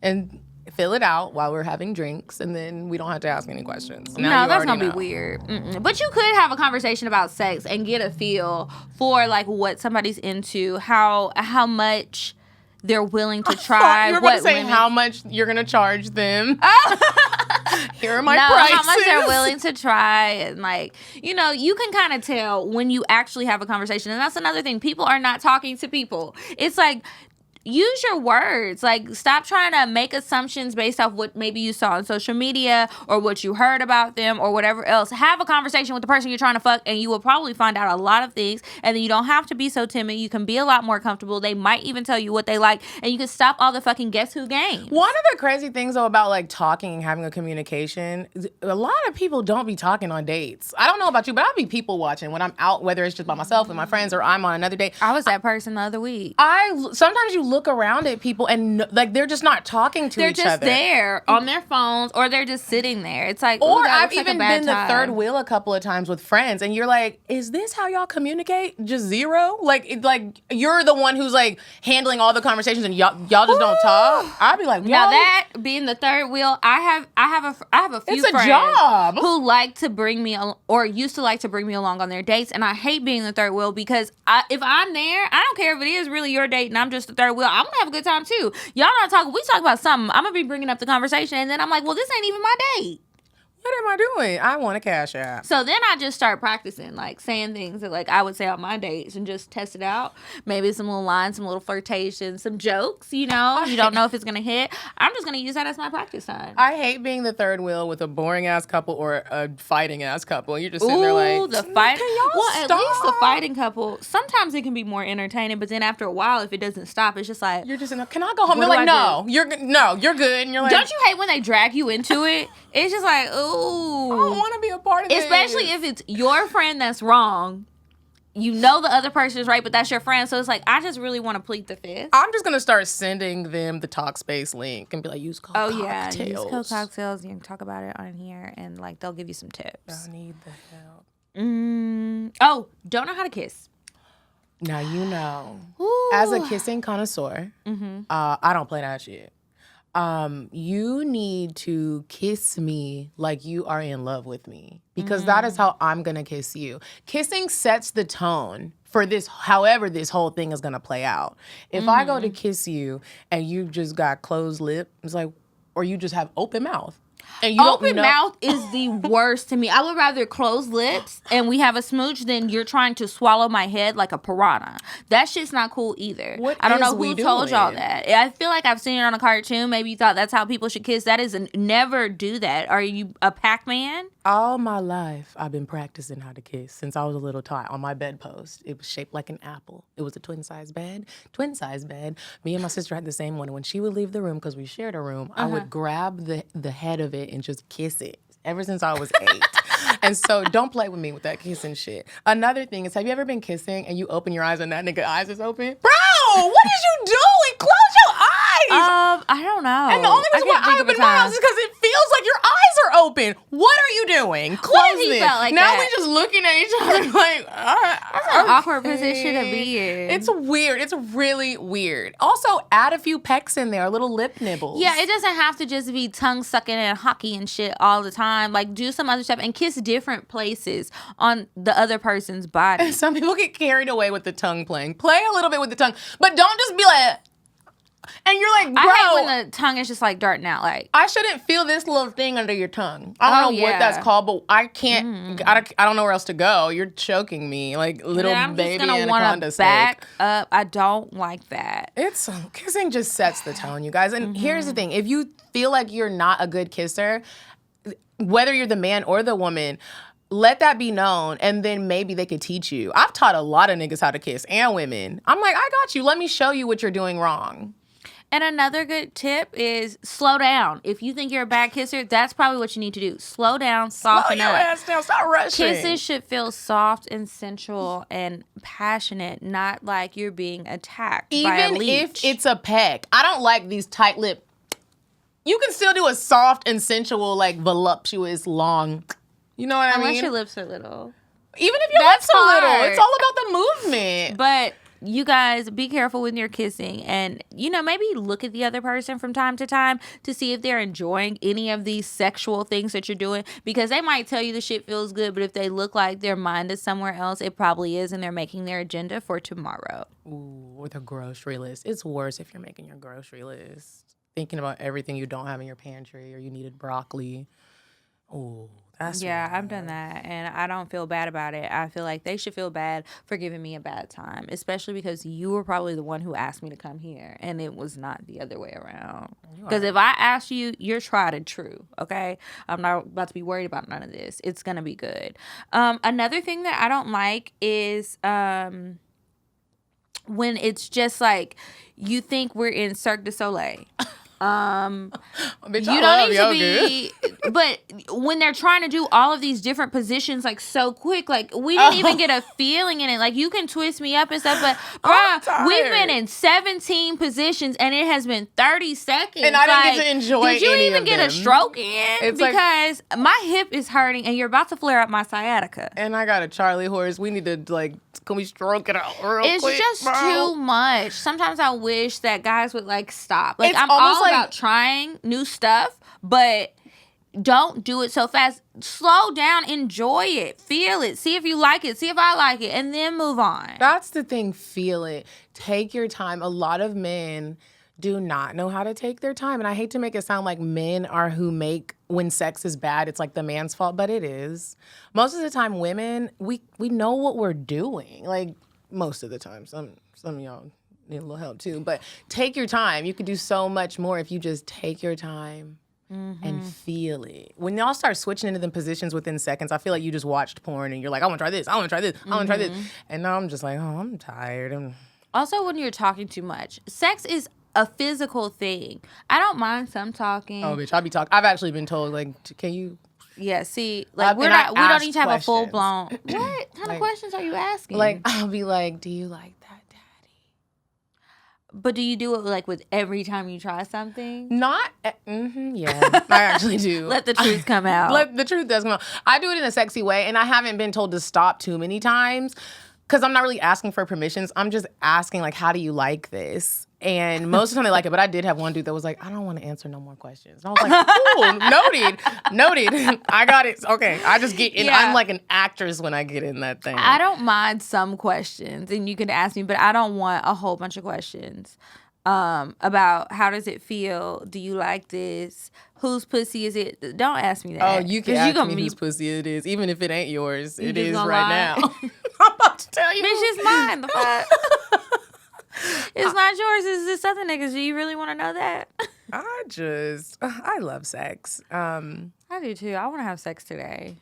and fill it out while we're having drinks, and then we don't have to ask any questions. Now No, you that's already gonna know. be weird. But you could have a conversation about sex and get a feel for like what somebody's into, how much they're willing to try. You were about to say how much you're gonna charge them. Here are my prices. How much they're willing to try, and like, you know, you can kind of tell when you actually have a conversation. And that's another thing. People are not talking to people. It's like, use your words. Like, stop trying to make assumptions based off what maybe you saw on social media or what you heard about them or whatever else. Have a conversation with the person you're trying to fuck, and you will probably find out a lot of things. And then you don't have to be so timid. You can be a lot more comfortable. They might even tell you what they like, and you can stop all the fucking guess who games. One of the crazy things though about like talking and having a communication, a lot of people don't be talking on dates. I don't know about you, but I'll be people watching when I'm out, whether it's just by myself with my friends or I'm on another date. I was that person the other week. Sometimes you look look around at people and like they're just not talking to each other. They're just there on their phones, or they're just sitting there. It's like, or that I've looks like a even bad been the time. third wheel a couple of times with friends, and you're like, "Is this how y'all communicate? Just zero? Like you're the one who's like handling all the conversations, and y'all just don't talk." I'd be like, "Yo, Now that being the third wheel, I have a few It's a friends job. who like to bring me or used to like to bring me along on their dates, and I hate being the third wheel because if I'm there, I don't care if it is really your date and I'm just the third wheel. I'm gonna have a good time too. Y'all not talking. We talk about something. I'm gonna be bringing up the conversation, and then I'm like, well, this ain't even my date. what am I doing? I want a cash app." So then I just start practicing, like saying things that like I would say on my dates and just test it out. Maybe some little lines, some little flirtations, some jokes, you know. You don't know if it's going to hit. I'm just going to use that as my practice time. I hate being the third wheel with a boring ass couple or a fighting ass couple. You're just sitting there like, the fight. Can y'all Well, stop? at least the fighting couple, sometimes it can be more entertaining, but then after a while, if it doesn't stop, it's just like, You're just in there, can I go home? What They're like, do I no, you're good. And you're like, don't you hate when they drag you into it? It's just like, ooh. I don't want to be a part of this. Especially if it's your friend that's wrong. You know the other person is right, but that's your friend. So it's like, I just really want to plead the fifth. I'm just going to start sending them the Talkspace link and be like, use code CockTales. Use code CockTales. You can talk about it on here, and like they'll give you some tips. I need the help. Don't know how to kiss. Now, you know, Ooh. as a kissing connoisseur, I don't play that shit. You need to kiss me like you are in love with me, because that is how I'm gonna kiss you. Kissing sets the tone for this, however this whole thing is gonna play out. If I go to kiss you and you just got closed lip, it's like, or you just have open mouth. And you Open don't know. mouth is the worst to me. I would rather close lips and we have a smooch than you're trying to swallow my head like a piranha. That shit's not cool either. What I don't is know we who told y'all doing? that. I feel like I've seen it on a cartoon. Maybe you thought that's how people should kiss. That is never do that. Are you a Pac-Man? All my life, I've been practicing how to kiss since I was a little tot on my bedpost. It was shaped like an apple. It was a twin-size bed. Me and my sister had the same one. And when she would leave the room, because we shared a room, I would grab the head of it and just kiss it ever since I was 8. And so don't play with me with that kissing shit. Another thing is, have you ever been kissing and you open your eyes and that nigga eyes is open? Bro, what is you doing? Close your eyes. I don't know. And the only reason why I open my eyes is because it feels like your eyes are open. What are you doing? Close he it. felt like now that? we just looking at each other like, all right. That's an awkward position to be in. It's weird. It's really weird. Also, add a few pecks in there, little lip nibbles. Yeah, it doesn't have to just be tongue sucking and hockey and shit all the time. Like, do some other stuff and kiss different places on the other person's body. Some people get carried away with the tongue playing. Play a little bit with the tongue, but don't just be like, and you're like, bro. I hate when the tongue is just like darting out. Like, I shouldn't feel this little thing under your tongue. I don't know what yeah. that's called, but I can't. I don't know where else to go. You're choking me like little I'm baby just gonna anaconda wanna steak. back up. I don't like that. It's kissing just sets the tone, you guys. And here's the thing: if you feel like you're not a good kisser, whether you're the man or the woman, let that be known, and then maybe they could teach you. I've taught a lot of niggas how to kiss, and women. I'm like, I got you. Let me show you what you're doing wrong. And another good tip is slow down. If you think you're a bad kisser, that's probably what you need to do. Slow down, soften Slow your up. ass down. Stop rushing. Kisses should feel soft and sensual and passionate, not like you're being attacked by a Even leech. if it's a peck. I don't like these tight lip. You can still do a soft and sensual, like voluptuous, long. You know what I Unless mean? your lips are little. Even if your That's lips are little, hard. it's all about the movement. But you guys, be careful when you're kissing, and maybe look at the other person from time to time to see if they're enjoying any of these sexual things that you're doing, because they might tell you the shit feels good, but if they look like their mind is somewhere else, it probably is, and they're making their agenda for tomorrow. Ooh, with a grocery list. It's worse if you're making your grocery list, thinking about everything you don't have in your pantry, or you needed broccoli. Ooh, that's Yeah, I've done that, and I don't feel bad about it. I feel like they should feel bad for giving me a bad time, especially because you were probably the one who asked me to come here, and it was not the other way around. Because if I ask you, you're tried and true, okay? I'm not about to be worried about none of this. It's going to be good. Another thing that I don't like is when it's just like you think we're in Cirque du Soleil. Bitch, You I don't love need yoga. to be, but when they're trying to do all of these different positions like so quick, like we didn't even get a feeling in it. Like you can twist me up and stuff, but bruh, we've been in 17 positions and it has been 30 seconds. And I didn't get to enjoy Did you any even of get them. a stroke in? It's like- because my hip is hurting and you're about to flare up my sciatica. And I got a Charlie horse. We need to can we stroke it out real It's quick, just bro? too much. Sometimes I wish that guys would like stop. Like It's I'm almost all like- about trying new stuff, but don't do it so fast. Slow down, enjoy it, feel it, see if you like it, see if I like it, and then move on. That's the thing. Feel it. Take your time. A lot of men do not know how to take their time. And I hate to make it sound like men are who make when sex is bad, it's like the man's fault, but it is. Most of the time, women, we know what we're doing. Like most of the time. Some of y'all need a little help too. But take your time. You can do so much more if you just take your time. And feel it. When y'all start switching into the positions within seconds, I feel like you just watched porn and you're like, I want to try this, I want to try this, I want to try this. And now I'm just like, oh, I'm tired. Also, when you're talking too much, sex is a physical thing. I don't mind some talking. Oh, bitch, I'll be talking. I've actually been told, like, can you? Yeah, see, like And I we don't ask need to have a full questions. blown. What kind of questions are you asking? Like, I'll be like, do you like that, Daddy? but do you do it like with every time you try something? Not, yeah, I actually do. Let the truth come out. The truth does come out. I do it in a sexy way, and I haven't been told to stop too many times because I'm not really asking for permissions. I'm just asking, like, how do you like this? And most of the time they like it, but I did have one dude that was like, I don't want to answer no more questions. And I was like, cool, noted. I got it. Okay, I just get in. Yeah. I'm like an actress when I get in that thing. I don't mind some questions, and you can ask me, but I don't want a whole bunch of questions about how does it feel? Do you like this? Whose pussy is it? Don't ask me that. Oh, you can 'Cause ask gonna me be- whose pussy it is, even if it ain't yours. It just is gonna right lie? now. I'm about to tell you. Bitch, it's mine. The fuck? It's not yours. It's this other niggas. Do you really want to know that? I love sex. I do too. I want to have sex today.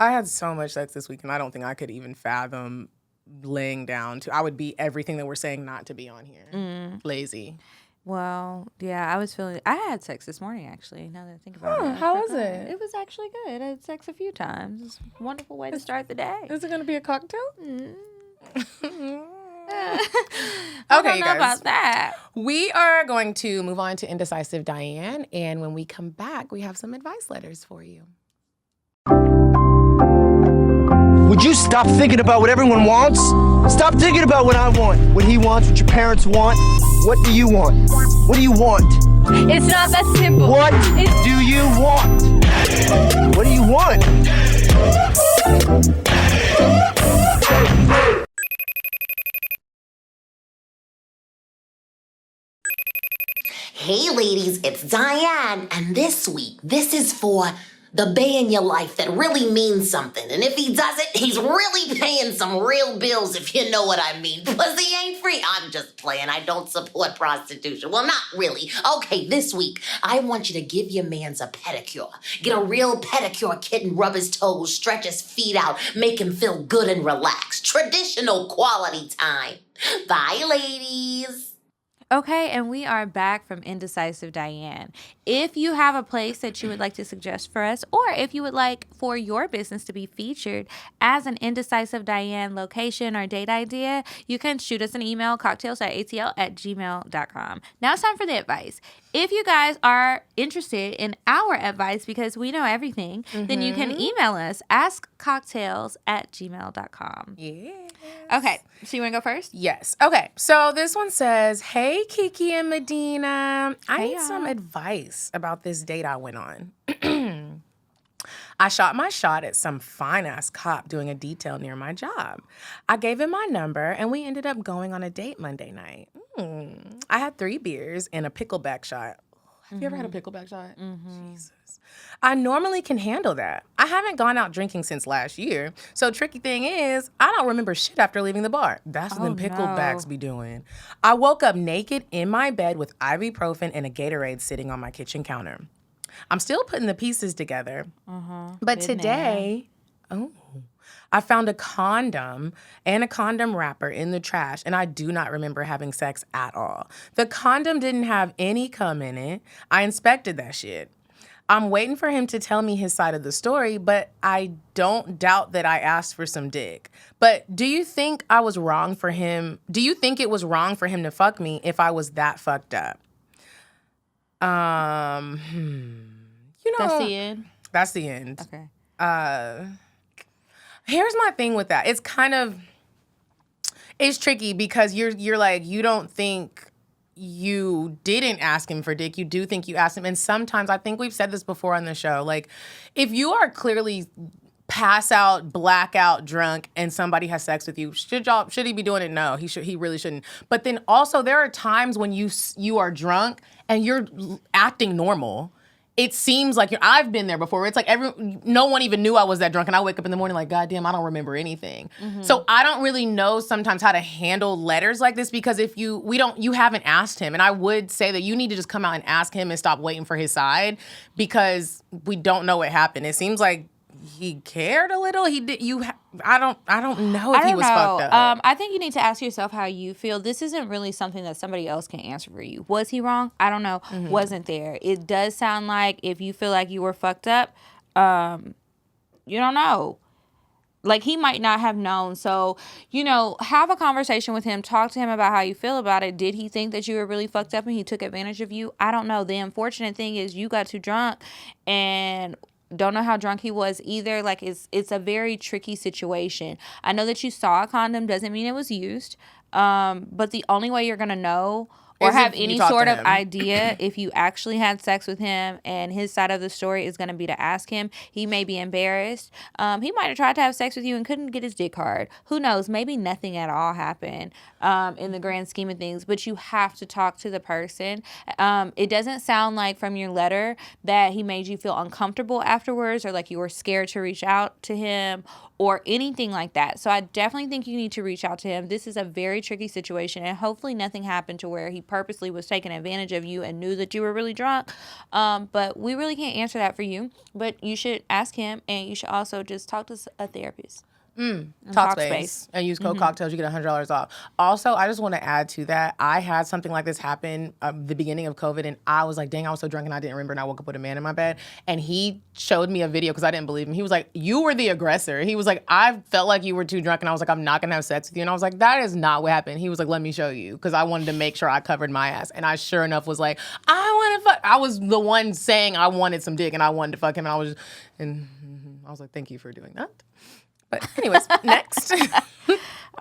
I had so much sex this week, and I don't think I could even fathom laying down I would be everything that we're saying not to be on here. Lazy. Well, yeah, I had sex this morning, actually, now that I think about it. How was it? It was actually good. I had sex a few times. It's a wonderful way to start the day. Is it going to be a cocktail? I Okay, don't you know guys. about that. We are going to move on to Indecisive Diane, and when we come back, we have some advice letters for you. Would you stop thinking about what everyone wants? Stop thinking about what I want, what he wants, what your parents want. What do you want? What do you want? It's not that simple. What do you want? What do you want? Hey ladies, it's Diane, and this week, this is for the bae in your life that really means something. And if he doesn't, he's really paying some real bills, if you know what I mean. Pussy ain't free. I'm just playing. I don't support prostitution. Well, not really. Okay, this week, I want you to give your mans a pedicure. Get a real pedicure kit and rub his toes, stretch his feet out, make him feel good and relaxed. Traditional quality time. Bye, ladies. Okay, and we are back from Indecisive Diane. If you have a place that you would like to suggest for us, or if you would like for your business to be featured as an Indecisive Diane location or date idea, you can shoot us an email, cocktails@atl@gmail.com. Now it's time for the advice. If you guys are interested in our advice, because we know everything, then you can email us, askcocktails@gmail.com. Yeah. Okay, so you want to go first? Yes. Okay. So this one says, "Hey Kiki and Medina, I Hey, need y'all. some advice about this date I went on. I shot my shot at some fine ass cop doing a detail near my job. I gave him my number and we ended up going on a date Monday night. I had 3 beers and a pickleback shot. Have you ever had a pickleback shot? Jesus. I normally can handle that. I haven't gone out drinking since last year. So tricky thing is, I don't remember shit after leaving the bar. That's what them picklebacks be doing. I woke up naked in my bed with ibuprofen and a Gatorade sitting on my kitchen counter. I'm still putting the pieces together. But today, I found a condom and a condom wrapper in the trash, and I do not remember having sex at all. The condom didn't have any cum in it. I inspected that shit. I'm waiting for him to tell me his side of the story, but I don't doubt that I asked for some dick. But do you think I was wrong for him? Do you think it was wrong for him to fuck me if I was that fucked up? You know, That's the end? That's the end. Okay. Here's my thing with that. It's tricky because you're like, you don't think you didn't ask him for dick. You do think you asked him. And sometimes, I think we've said this before on the show, like, if you are clearly pass out, blackout, drunk, and somebody has sex with you, should he be doing it? No, he really shouldn't. But then also, there are times when you are drunk and you're acting normal. It seems like I've been there before. It's like no one even knew I was that drunk, and I wake up in the morning like, God damn, I don't remember anything. Mm-hmm. So I don't really know sometimes how to handle letters like this, because if you haven't asked him, and I would say that you need to just come out and ask him and stop waiting for his side, because we don't know what happened. It seems like he cared a little. He did. I don't know if he was fucked up. I think you need to ask yourself how you feel. This isn't really something that somebody else can answer for you. Was he wrong? I don't know. Mm-hmm. Wasn't there? It does sound like if you feel like you were fucked up, you don't know. Like, he might not have known. So, have a conversation with him. Talk to him about how you feel about it. Did he think that you were really fucked up and he took advantage of you? I don't know. The unfortunate thing is you got too drunk and don't know how drunk he was either. Like, it's a very tricky situation. I know that you saw a condom doesn't mean it was used. But the only way you're going to know or have any sort of idea if you actually had sex with him and his side of the story is going to be to ask him. He may be embarrassed. He might have tried to have sex with you and couldn't get his dick hard. Who knows? Maybe nothing at all happened in the grand scheme of things. But you have to talk to the person. It doesn't sound like from your letter that he made you feel uncomfortable afterwards, or like you were scared to reach out to him or anything like that. So I definitely think you need to reach out to him. This is a very tricky situation, and hopefully nothing happened to where he purposely was taking advantage of you and knew that you were really drunk. But we really can't answer that for you. But you should ask him, and you should also just talk to a therapist. Talkspace. And use code CockTales. You get $100 off. Also, I just want to add to that. I had something like this happen the beginning of COVID, and I was like, dang, I was so drunk and I didn't remember, and I woke up with a man in my bed. And he showed me a video because I didn't believe him. He was like, you were the aggressor. He was like, I felt like you were too drunk, and I was like, I'm not going to have sex with you. And I was like, that is not what happened. He was like, let me show you, because I wanted to make sure I covered my ass. And I sure enough was like, I want to fuck. I was the one saying I wanted some dick and I wanted to fuck him. And I was like, thank you for doing that. But anyways, next.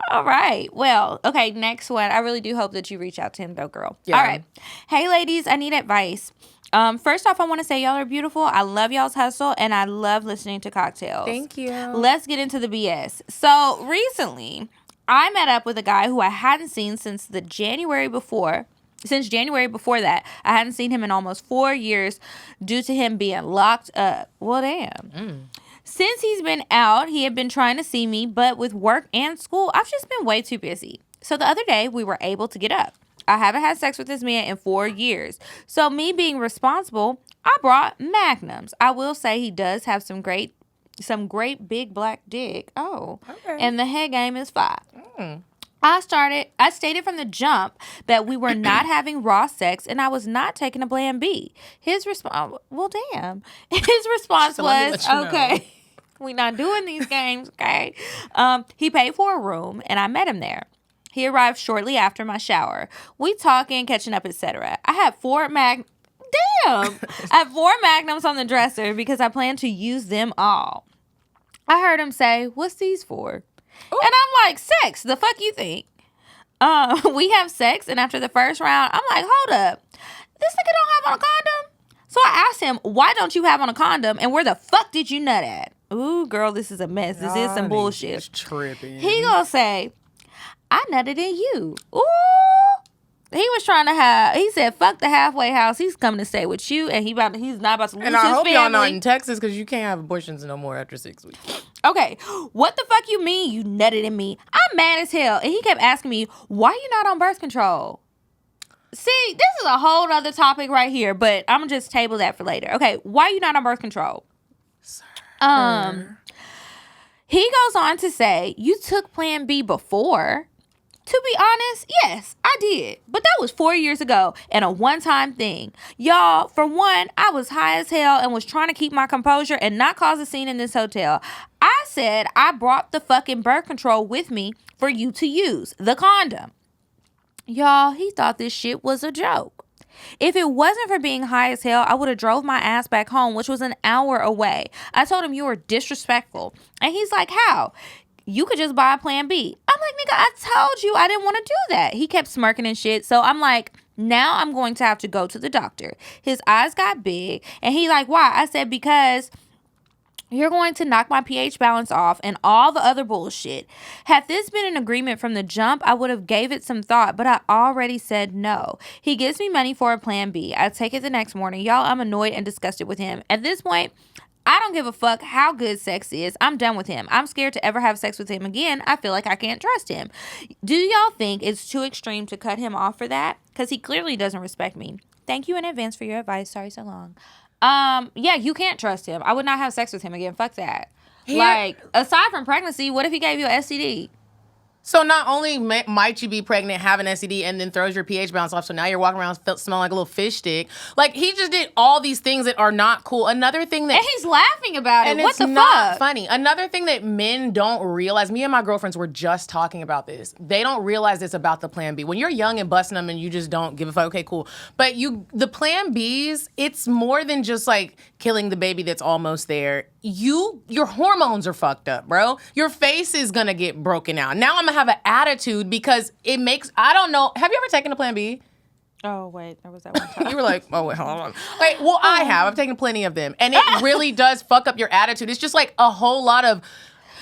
All right. Well, okay, next one. I really do hope that you reach out to him, though, girl. Yeah. All right. Hey, ladies, I need advice. First off, I want to say y'all are beautiful. I love y'all's hustle, and I love listening to CockTales. Thank you. Let's get into the BS. So recently, I met up with a guy who I hadn't seen since January before that. I hadn't seen him in almost 4 years due to him being locked up. Well, damn. Since he's been out, he had been trying to see me, but with work and school, I've just been way too busy. So the other day, we were able to get up. I haven't had sex with this man in 4 years. So me being responsible, I brought Magnums. I will say he does have some great big black dick. Oh, okay. And the head game is fire. I stated from the jump that we were not having raw sex and I was not taking a plan B. His response was, okay, we not doing these games, okay? He paid for a room and I met him there. He arrived shortly after my shower. We talking, catching up, etc. I had 4 Magnums on the dresser because I plan to use them all. I heard him say, "What's these for?" Ooh. And I'm like, sex. The fuck you think? We have sex, and after the first round, I'm like, hold up. This nigga don't have on a condom? So I asked him, why don't you have on a condom, and where the fuck did you nut at? Ooh, girl, this is a mess. This is some bullshit. It's tripping. He gonna say, I nutted in you. Ooh. He was trying to he said, fuck the halfway house. He's coming to stay with you, and he's not about to lose his family. And I hope y'all not in Texas, because you can't have abortions no more after 6 weeks. Okay, what the fuck you mean you nutted in me? I'm mad as hell. And he kept asking me, why you not on birth control? See, this is a whole other topic right here, but I'm going to just table that for later. Okay, why you not on birth control? Sir. He goes on to say, you took Plan B before. To be honest, yes, I did. But that was 4 years ago and a one-time thing. Y'all, for one, I was high as hell and was trying to keep my composure and not cause a scene in this hotel. I said I brought the fucking birth control with me for you to use, the condom. Y'all, he thought this shit was a joke. If it wasn't for being high as hell, I would have drove my ass back home, which was an hour away. I told him you were disrespectful. And he's like, how? You could just buy a Plan B. I'm like, nigga, I told you I didn't want to do that. He kept smirking and shit. So I'm like, now I'm going to have to go to the doctor. His eyes got big. And he like, why? I said, because you're going to knock my pH balance off and all the other bullshit. Had this been an agreement from the jump, I would have gave it some thought, but I already said no. He gives me money for a Plan B. I take it the next morning. Y'all, I'm annoyed and disgusted with him. At this point, I don't give a fuck how good sex is. I'm done with him. I'm scared to ever have sex with him again. I feel like I can't trust him. Do y'all think it's too extreme to cut him off for that? Because he clearly doesn't respect me. Thank you in advance for your advice. Sorry so long. Yeah, you can't trust him. I would not have sex with him again. Fuck that. Like, aside from pregnancy, what if he gave you an STD? So not only might you be pregnant, have an STD, and then throws your pH balance off, so now you're walking around smelling like a little fish stick. Like, he just did all these things that are not cool. Another thing that... And he's laughing about it. And what it's the not fuck? funny. Another thing that men don't realize, me and my girlfriends were just talking about this. They don't realize this about the Plan B. When you're young and busting them and you just don't give a fuck, okay, cool. But the Plan Bs, it's more than just like killing the baby that's almost there. Your hormones are fucked up, bro. Your face is gonna get broken out. Now I'm gonna have an attitude because it makes, I don't know. Have you ever taken a Plan B? Oh, wait. There was that one time. You were like, oh, wait, hold on. Like, well, I have. I've taken plenty of them. And it really does fuck up your attitude. It's just like a whole lot of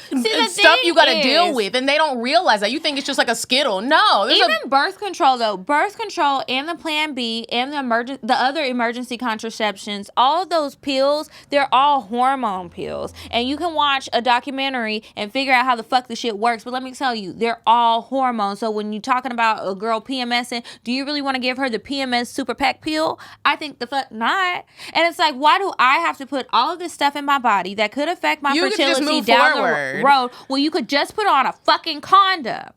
stuff you gotta deal with, and they don't realize that. You think it's just like a Skittle. No. Even birth control, though. Birth control and the Plan B and the other emergency contraceptions, all of those pills, they're all hormone pills. And you can watch a documentary and figure out how the fuck the shit works. But let me tell you, they're all hormones. So when you're talking about a girl PMSing, do you really want to give her the PMS Super Pack pill? I think the fuck not. And it's like, why do I have to put all of this stuff in my body that could affect my fertility down the road? Well, you could just put on a fucking condom.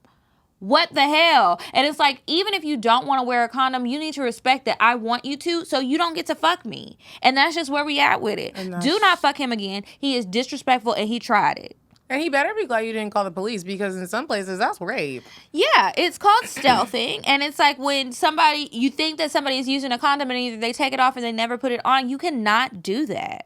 What the hell? And it's like, even if you don't want to wear a condom, you need to respect that I want you to, so you don't get to fuck me. And that's just where we at with it. Do not fuck him again. He is disrespectful and he tried it. And he better be glad you didn't call the police, because in some places that's rape. Yeah, it's called stealthing. And it's like when you think that somebody is using a condom and either they take it off or they never put it on, you cannot do that.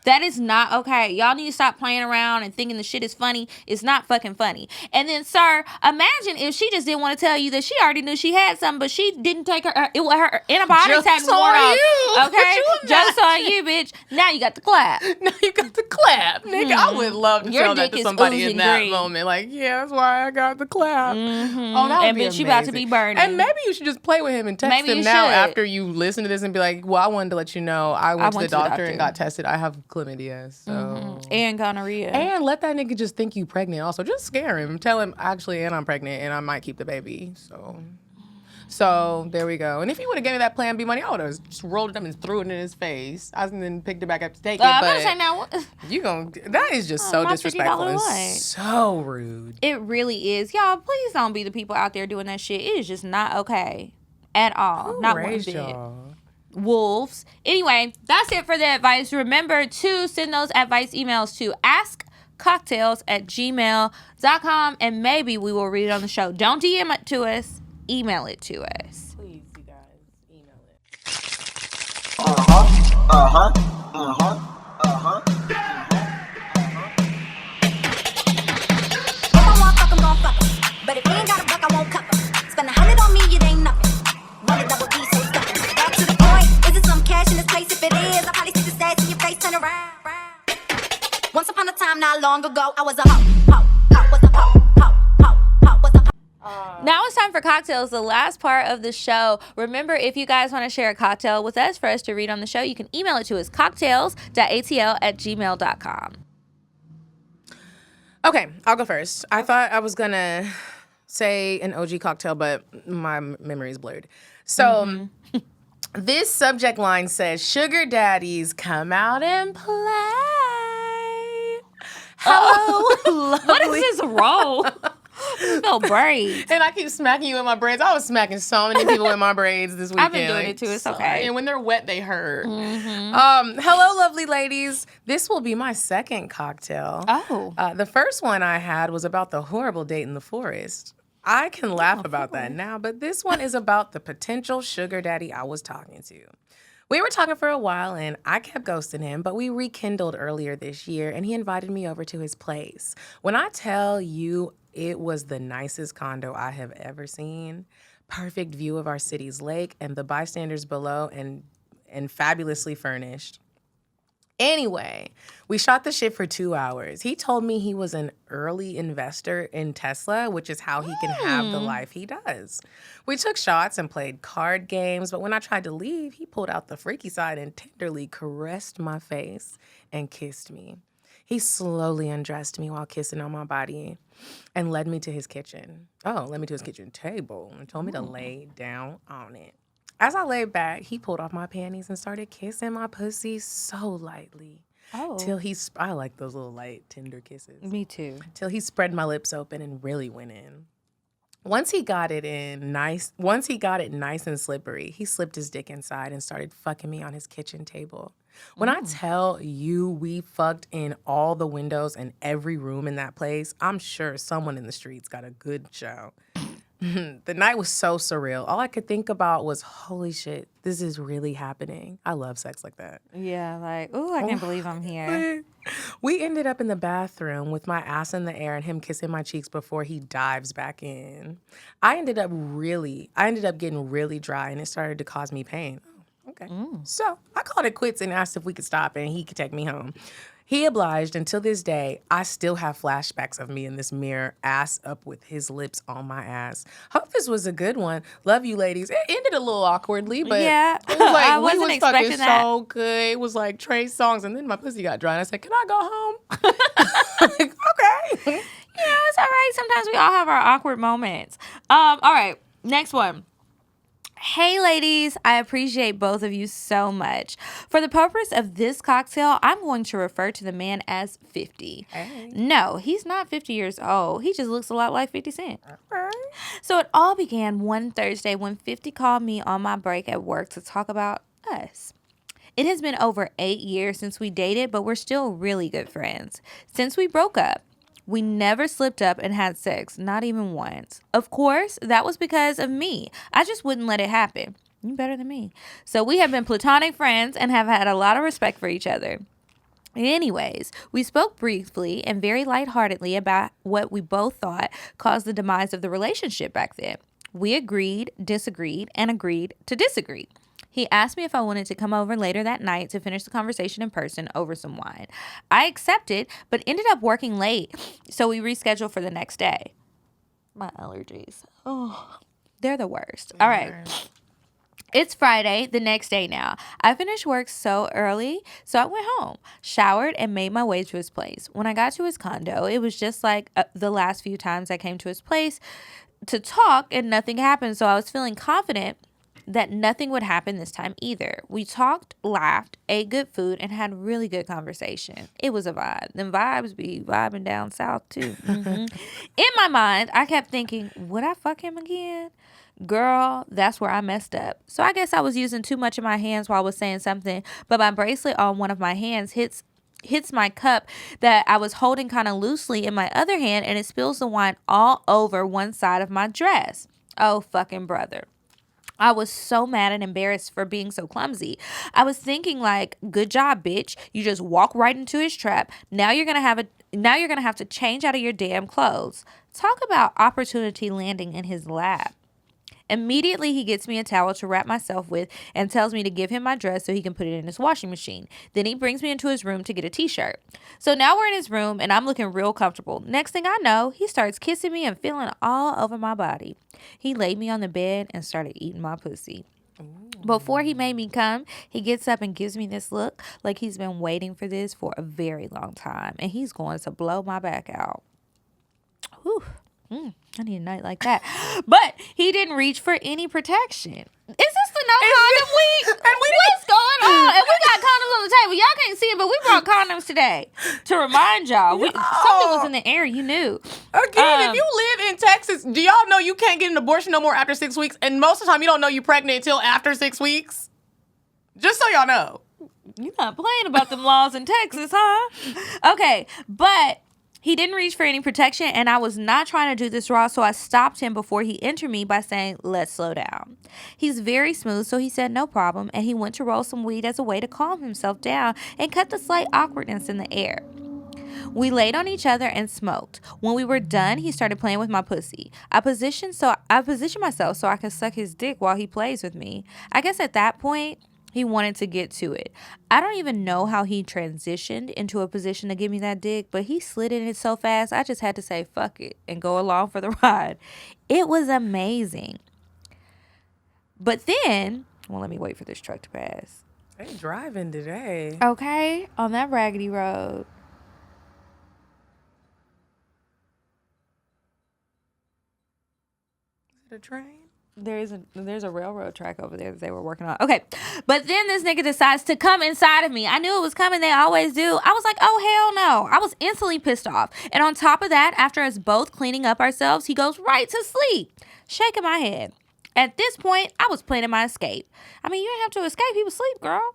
That is not okay. Y'all need to stop playing around and thinking the shit is funny. It's not fucking funny. And then, sir, imagine if she just didn't want to tell you that she already knew she had something, but she didn't take her antibiotics hadn't worn off. Okay? Joke's on you, bitch. Now you got the clap. Now you got the clap. Nigga, I would love to tell that to somebody in that moment. Like, yeah, that's why I got the clap. Mm-hmm. Oh, that would and be bitch, amazing. you about to be burning. And maybe you should just play with him and text him now after you listen to this and be like, well, I wanted to let you know I went to the doctor and got tested. I have chlamydia, so and gonorrhea, and let that nigga just think you pregnant. Also, just scare him. Tell him actually, and I'm pregnant, and I might keep the baby. So there we go. And if he would have given me that Plan B money, I would have just rolled it up and threw it in his face. I then picked it back up to take it. That is just so disrespectful and so rude. It really is, y'all. Please don't be the people out there doing that shit. It is just not okay at all. Not one bit. Y'all? Wolves. Anyway, that's it for the advice. Remember to send those advice emails to askcocktails@gmail.com, and maybe we will read it on the show. Don't DM it to us. Email it to us. Please, you guys, email it. If I want fuck, I'm gon' fuck 'em. But if he ain't got a buck, I won't cuff 'em. Spend 100 on me, it ain't nothing. Run a double D, so stuffin'. Back to the point. Is it some cash in this place? If it is, I'll probably stick the sass in your face, turn around. Once upon a time, not long ago, I was a hoe. Now it's time for cocktails, the last part of the show. Remember, if you guys want to share a cocktail with us for us to read on the show, you can email it to us, cocktails.atl@gmail.com. Okay, I'll go first. I thought I was gonna say an OG cocktail, but my memory is blurred. So this subject line says, sugar daddies come out and play. Hello, What is this roll? No braids. And I keep smacking you in my braids. I was smacking so many people in my braids this weekend. I've been doing it too. It's okay. And when they're wet, they hurt. Hello, lovely ladies. This will be my second cocktail. Oh. The first one I had was about the horrible date in the forest. I can laugh about that now, but this one is about the potential sugar daddy I was talking to. We were talking for a while, and I kept ghosting him, but we rekindled earlier this year, and he invited me over to his place. When I tell you it was the nicest condo I have ever seen, perfect view of our city's lake and the bystanders below, and fabulously furnished. Anyway, we shot the shit for 2 hours. He told me he was an early investor in Tesla, which is how he can have the life he does. We took shots and played card games, but when I tried to leave, he pulled out the freaky side and tenderly caressed my face and kissed me. He slowly undressed me while kissing on my body and led me to his kitchen. Led me to his kitchen table and told me to lay down on it. As I laid back, he pulled off my panties and started kissing my pussy so lightly. Till I like those little light, tender kisses. Me too. Till he spread my lips open and really went in. Once he got it nice and slippery, he slipped his dick inside and started fucking me on his kitchen table. When I tell you we fucked in all the windows and every room in that place, I'm sure someone in the streets got a good show. The night was so surreal. All I could think about was, holy shit, this is really happening. I love sex like that. Yeah, like, ooh, I can't believe I'm here. We ended up in the bathroom with my ass in the air and him kissing my cheeks before he dives back in. I ended up getting really dry, and it started to cause me pain. Okay. So I called it quits and asked if we could stop and he could take me home. He obliged, and till this day, I still have flashbacks of me in this mirror, ass up with his lips on my ass. Hope this was a good one. Love you, ladies. It ended a little awkwardly, but yeah, it was like, I wasn't we was expecting fucking that. so good. It was like Trey songs, and then my pussy got dry, and I said, can I go home? Like, okay. Yeah, it's all right. Sometimes we all have our awkward moments. All right, next one. Hey, ladies, I appreciate both of you so much. For the purpose of this cocktail, I'm going to refer to the man as 50. Hey. No, he's not 50 years old. He just looks a lot like 50 Cent. Okay. So it all began one Thursday when 50 called me on my break at work to talk about us. It has been over 8 years since we dated, but we're still really good friends. Since we broke up, we never slipped up and had sex, not even once. Of course, that was because of me. I just wouldn't let it happen. You better than me. So we have been platonic friends and have had a lot of respect for each other. Anyways, we spoke briefly and very lightheartedly about what we both thought caused the demise of the relationship back then. We agreed, disagreed, and agreed to disagree. He asked me if I wanted to come over later that night to finish the conversation in person over some wine. I accepted, but ended up working late, so we rescheduled for the next day. My allergies. Oh, they're the worst. All right. It's Friday, the next day now. I finished work so early, so I went home, showered, and made my way to his place. When I got to his condo, it was just like the last few times I came to his place to talk, and nothing happened, so I was feeling confident that nothing would happen this time either. We talked, laughed, ate good food, and had really good conversation. It was a vibe. Them vibes be vibing down south too. In my mind, I kept thinking, would I fuck him again? Girl, that's where I messed up. So I guess I was using too much of my hands while I was saying something, but my bracelet on one of my hands hits my cup that I was holding kind of loosely in my other hand, and it spills the wine all over one side of my dress. Oh, fucking brother. I was so mad and embarrassed for being so clumsy. I was thinking like, good job, bitch. You just walk right into his trap. Now you're gonna have to change out of your damn clothes. Talk about opportunity landing in his lap. Immediately, he gets me a towel to wrap myself with and tells me to give him my dress so he can put it in his washing machine. Then he brings me into his room to get a t-shirt. So now we're in his room and I'm looking real comfortable. Next thing I know, he starts kissing me and feeling all over my body. He laid me on the bed and started eating my pussy. Before he made me come, he gets up and gives me this look like he's been waiting for this for a very long time and he's going to blow my back out. Whew. I need a night like that. But he didn't reach for any protection. Is this the on condom week. And what's going on? And we got condoms on the table. Y'all can't see it, but we brought condoms today to remind y'all. Something was in the air. You knew. Again, if you live in Texas, do y'all know you can't get an abortion no more after 6 weeks? And most of the time, you don't know you're pregnant until after 6 weeks. Just so y'all know. You're not playing about them laws in Texas, huh? Okay, but he didn't reach for any protection, and I was not trying to do this raw, so I stopped him before he entered me by saying, let's slow down. He's very smooth, so he said no problem, and he went to roll some weed as a way to calm himself down and cut the slight awkwardness in the air. We laid on each other and smoked. When we were done, he started playing with my pussy. I positioned myself so I could suck his dick while he plays with me. I guess at that point, he wanted to get to it. I don't even know how he transitioned into a position to give me that dick, but he slid in it so fast, I just had to say, fuck it, and go along for the ride. It was amazing. But then, well, let me wait for this truck to pass. They driving today. Okay, on that raggedy road. Is it a train? There's a railroad track over there that they were working on. Okay. But then this nigga decides to come inside of me. I knew it was coming. They always do. I was like, oh, hell no. I was instantly pissed off. And on top of that, after us both cleaning up ourselves, he goes right to sleep, shaking my head. At this point, I was planning my escape. I mean, you didn't have to escape. He was asleep, girl.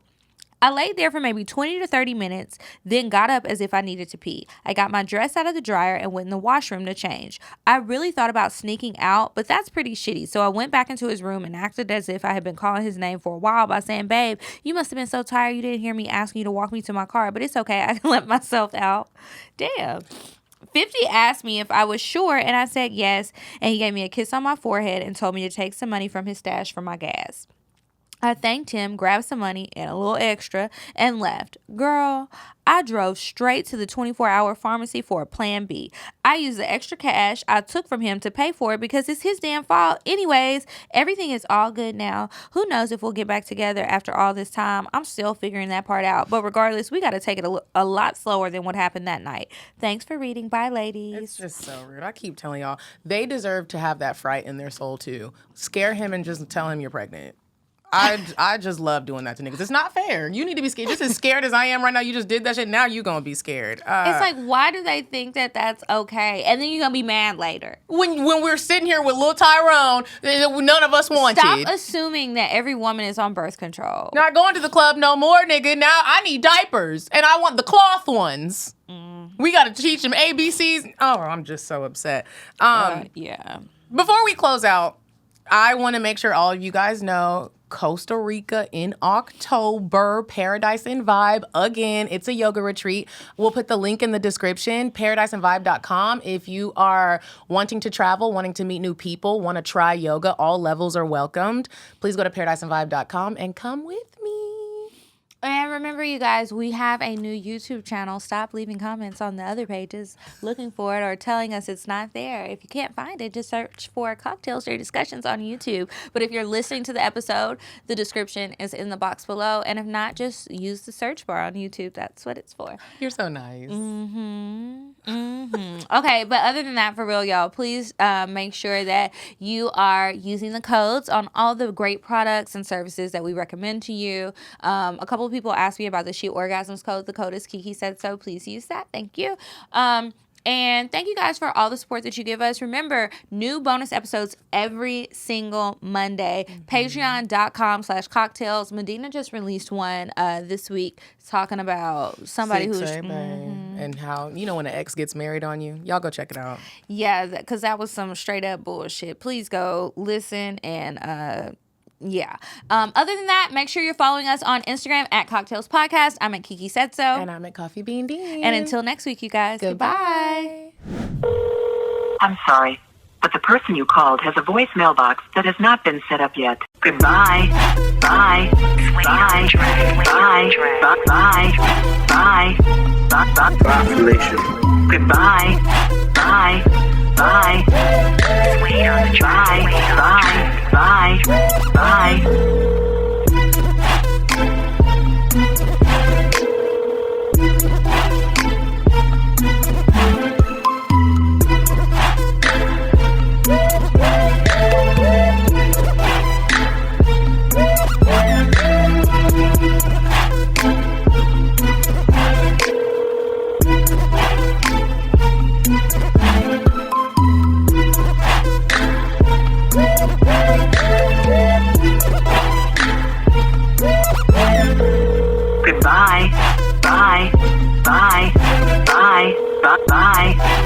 I laid there for maybe 20 to 30 minutes, then got up as if I needed to pee. I got my dress out of the dryer and went in the washroom to change. I really thought about sneaking out, but that's pretty shitty. So I went back into his room and acted as if I had been calling his name for a while by saying, babe, you must have been so tired you didn't hear me asking you to walk me to my car, but it's okay. I can let myself out. Damn. 50 asked me if I was sure, and I said yes, and he gave me a kiss on my forehead and told me to take some money from his stash for my gas. I thanked him, grabbed some money and a little extra, and left. Girl, I drove straight to the 24-hour pharmacy for a plan B. I used the extra cash I took from him to pay for it because it's his damn fault. Anyways, everything is all good now. Who knows if we'll get back together after all this time? I'm still figuring that part out. But regardless, we got to take it a lot slower than what happened that night. Thanks for reading. Bye, ladies. It's just so rude. I keep telling y'all, they deserve to have that fright in their soul, too. Scare him and just tell him you're pregnant. I just love doing that to niggas. It's not fair. You need to be scared. Just as scared as I am right now, you just did that shit. Now you gonna be scared. It's like, why do they think that that's okay? And then you're gonna be mad later. When we're sitting here with Lil Tyrone, none of us wanted. Stop assuming that every woman is on birth control. Not going to the club no more, nigga. Now I need diapers, and I want the cloth ones. We gotta teach them ABCs. Oh, I'm just so upset. Yeah. Before we close out, I want to make sure all of you guys know Costa Rica in October, Paradise and Vibe. Again, it's a yoga retreat. We'll put the link in the description, paradiseandvibe.com. If you are wanting to travel, wanting to meet new people, want to try yoga, all levels are welcomed. Please go to paradiseandvibe.com and come with me. And remember, you guys, we have a new YouTube channel. Stop leaving comments on the other pages looking for it or telling us it's not there. If you can't find it, just search for CockTales Dirty Discussions on YouTube. But if you're listening to the episode, the description is in the box below. And if not, just use the search bar on YouTube. That's what it's for. You're so nice. Okay, but other than that, for real, y'all, please make sure that you are using the codes on all the great products and services that we recommend to you. A couple of people asked me about the She Orgasms code. The code is Kiki Said So. Please use that. Thank you. And thank you guys for all the support that you give us. Remember, new bonus episodes every single Monday. Patreon.com/CockTales. Medina just released one this week talking about somebody who's... And how, when an ex gets married on you. Y'all go check it out. Yeah, because that was some straight up bullshit. Please go listen and... Yeah. Other than that, make sure you're following us on Instagram at CockTales Podcast. I'm at Kiki Said So. And I'm at Coffee Bean Dean. And until next week, you guys. Goodbye. I'm sorry, but the person you called has a voicemail box that has not been set up yet. Goodbye. Bye. Bye. Bye. Bye. Bye. Bye. Population. Goodbye. Bye. Bye. Wait on the drive. Bye. Bye. Bye. Bye. Bye. Bye. Bye. Bye. Bye.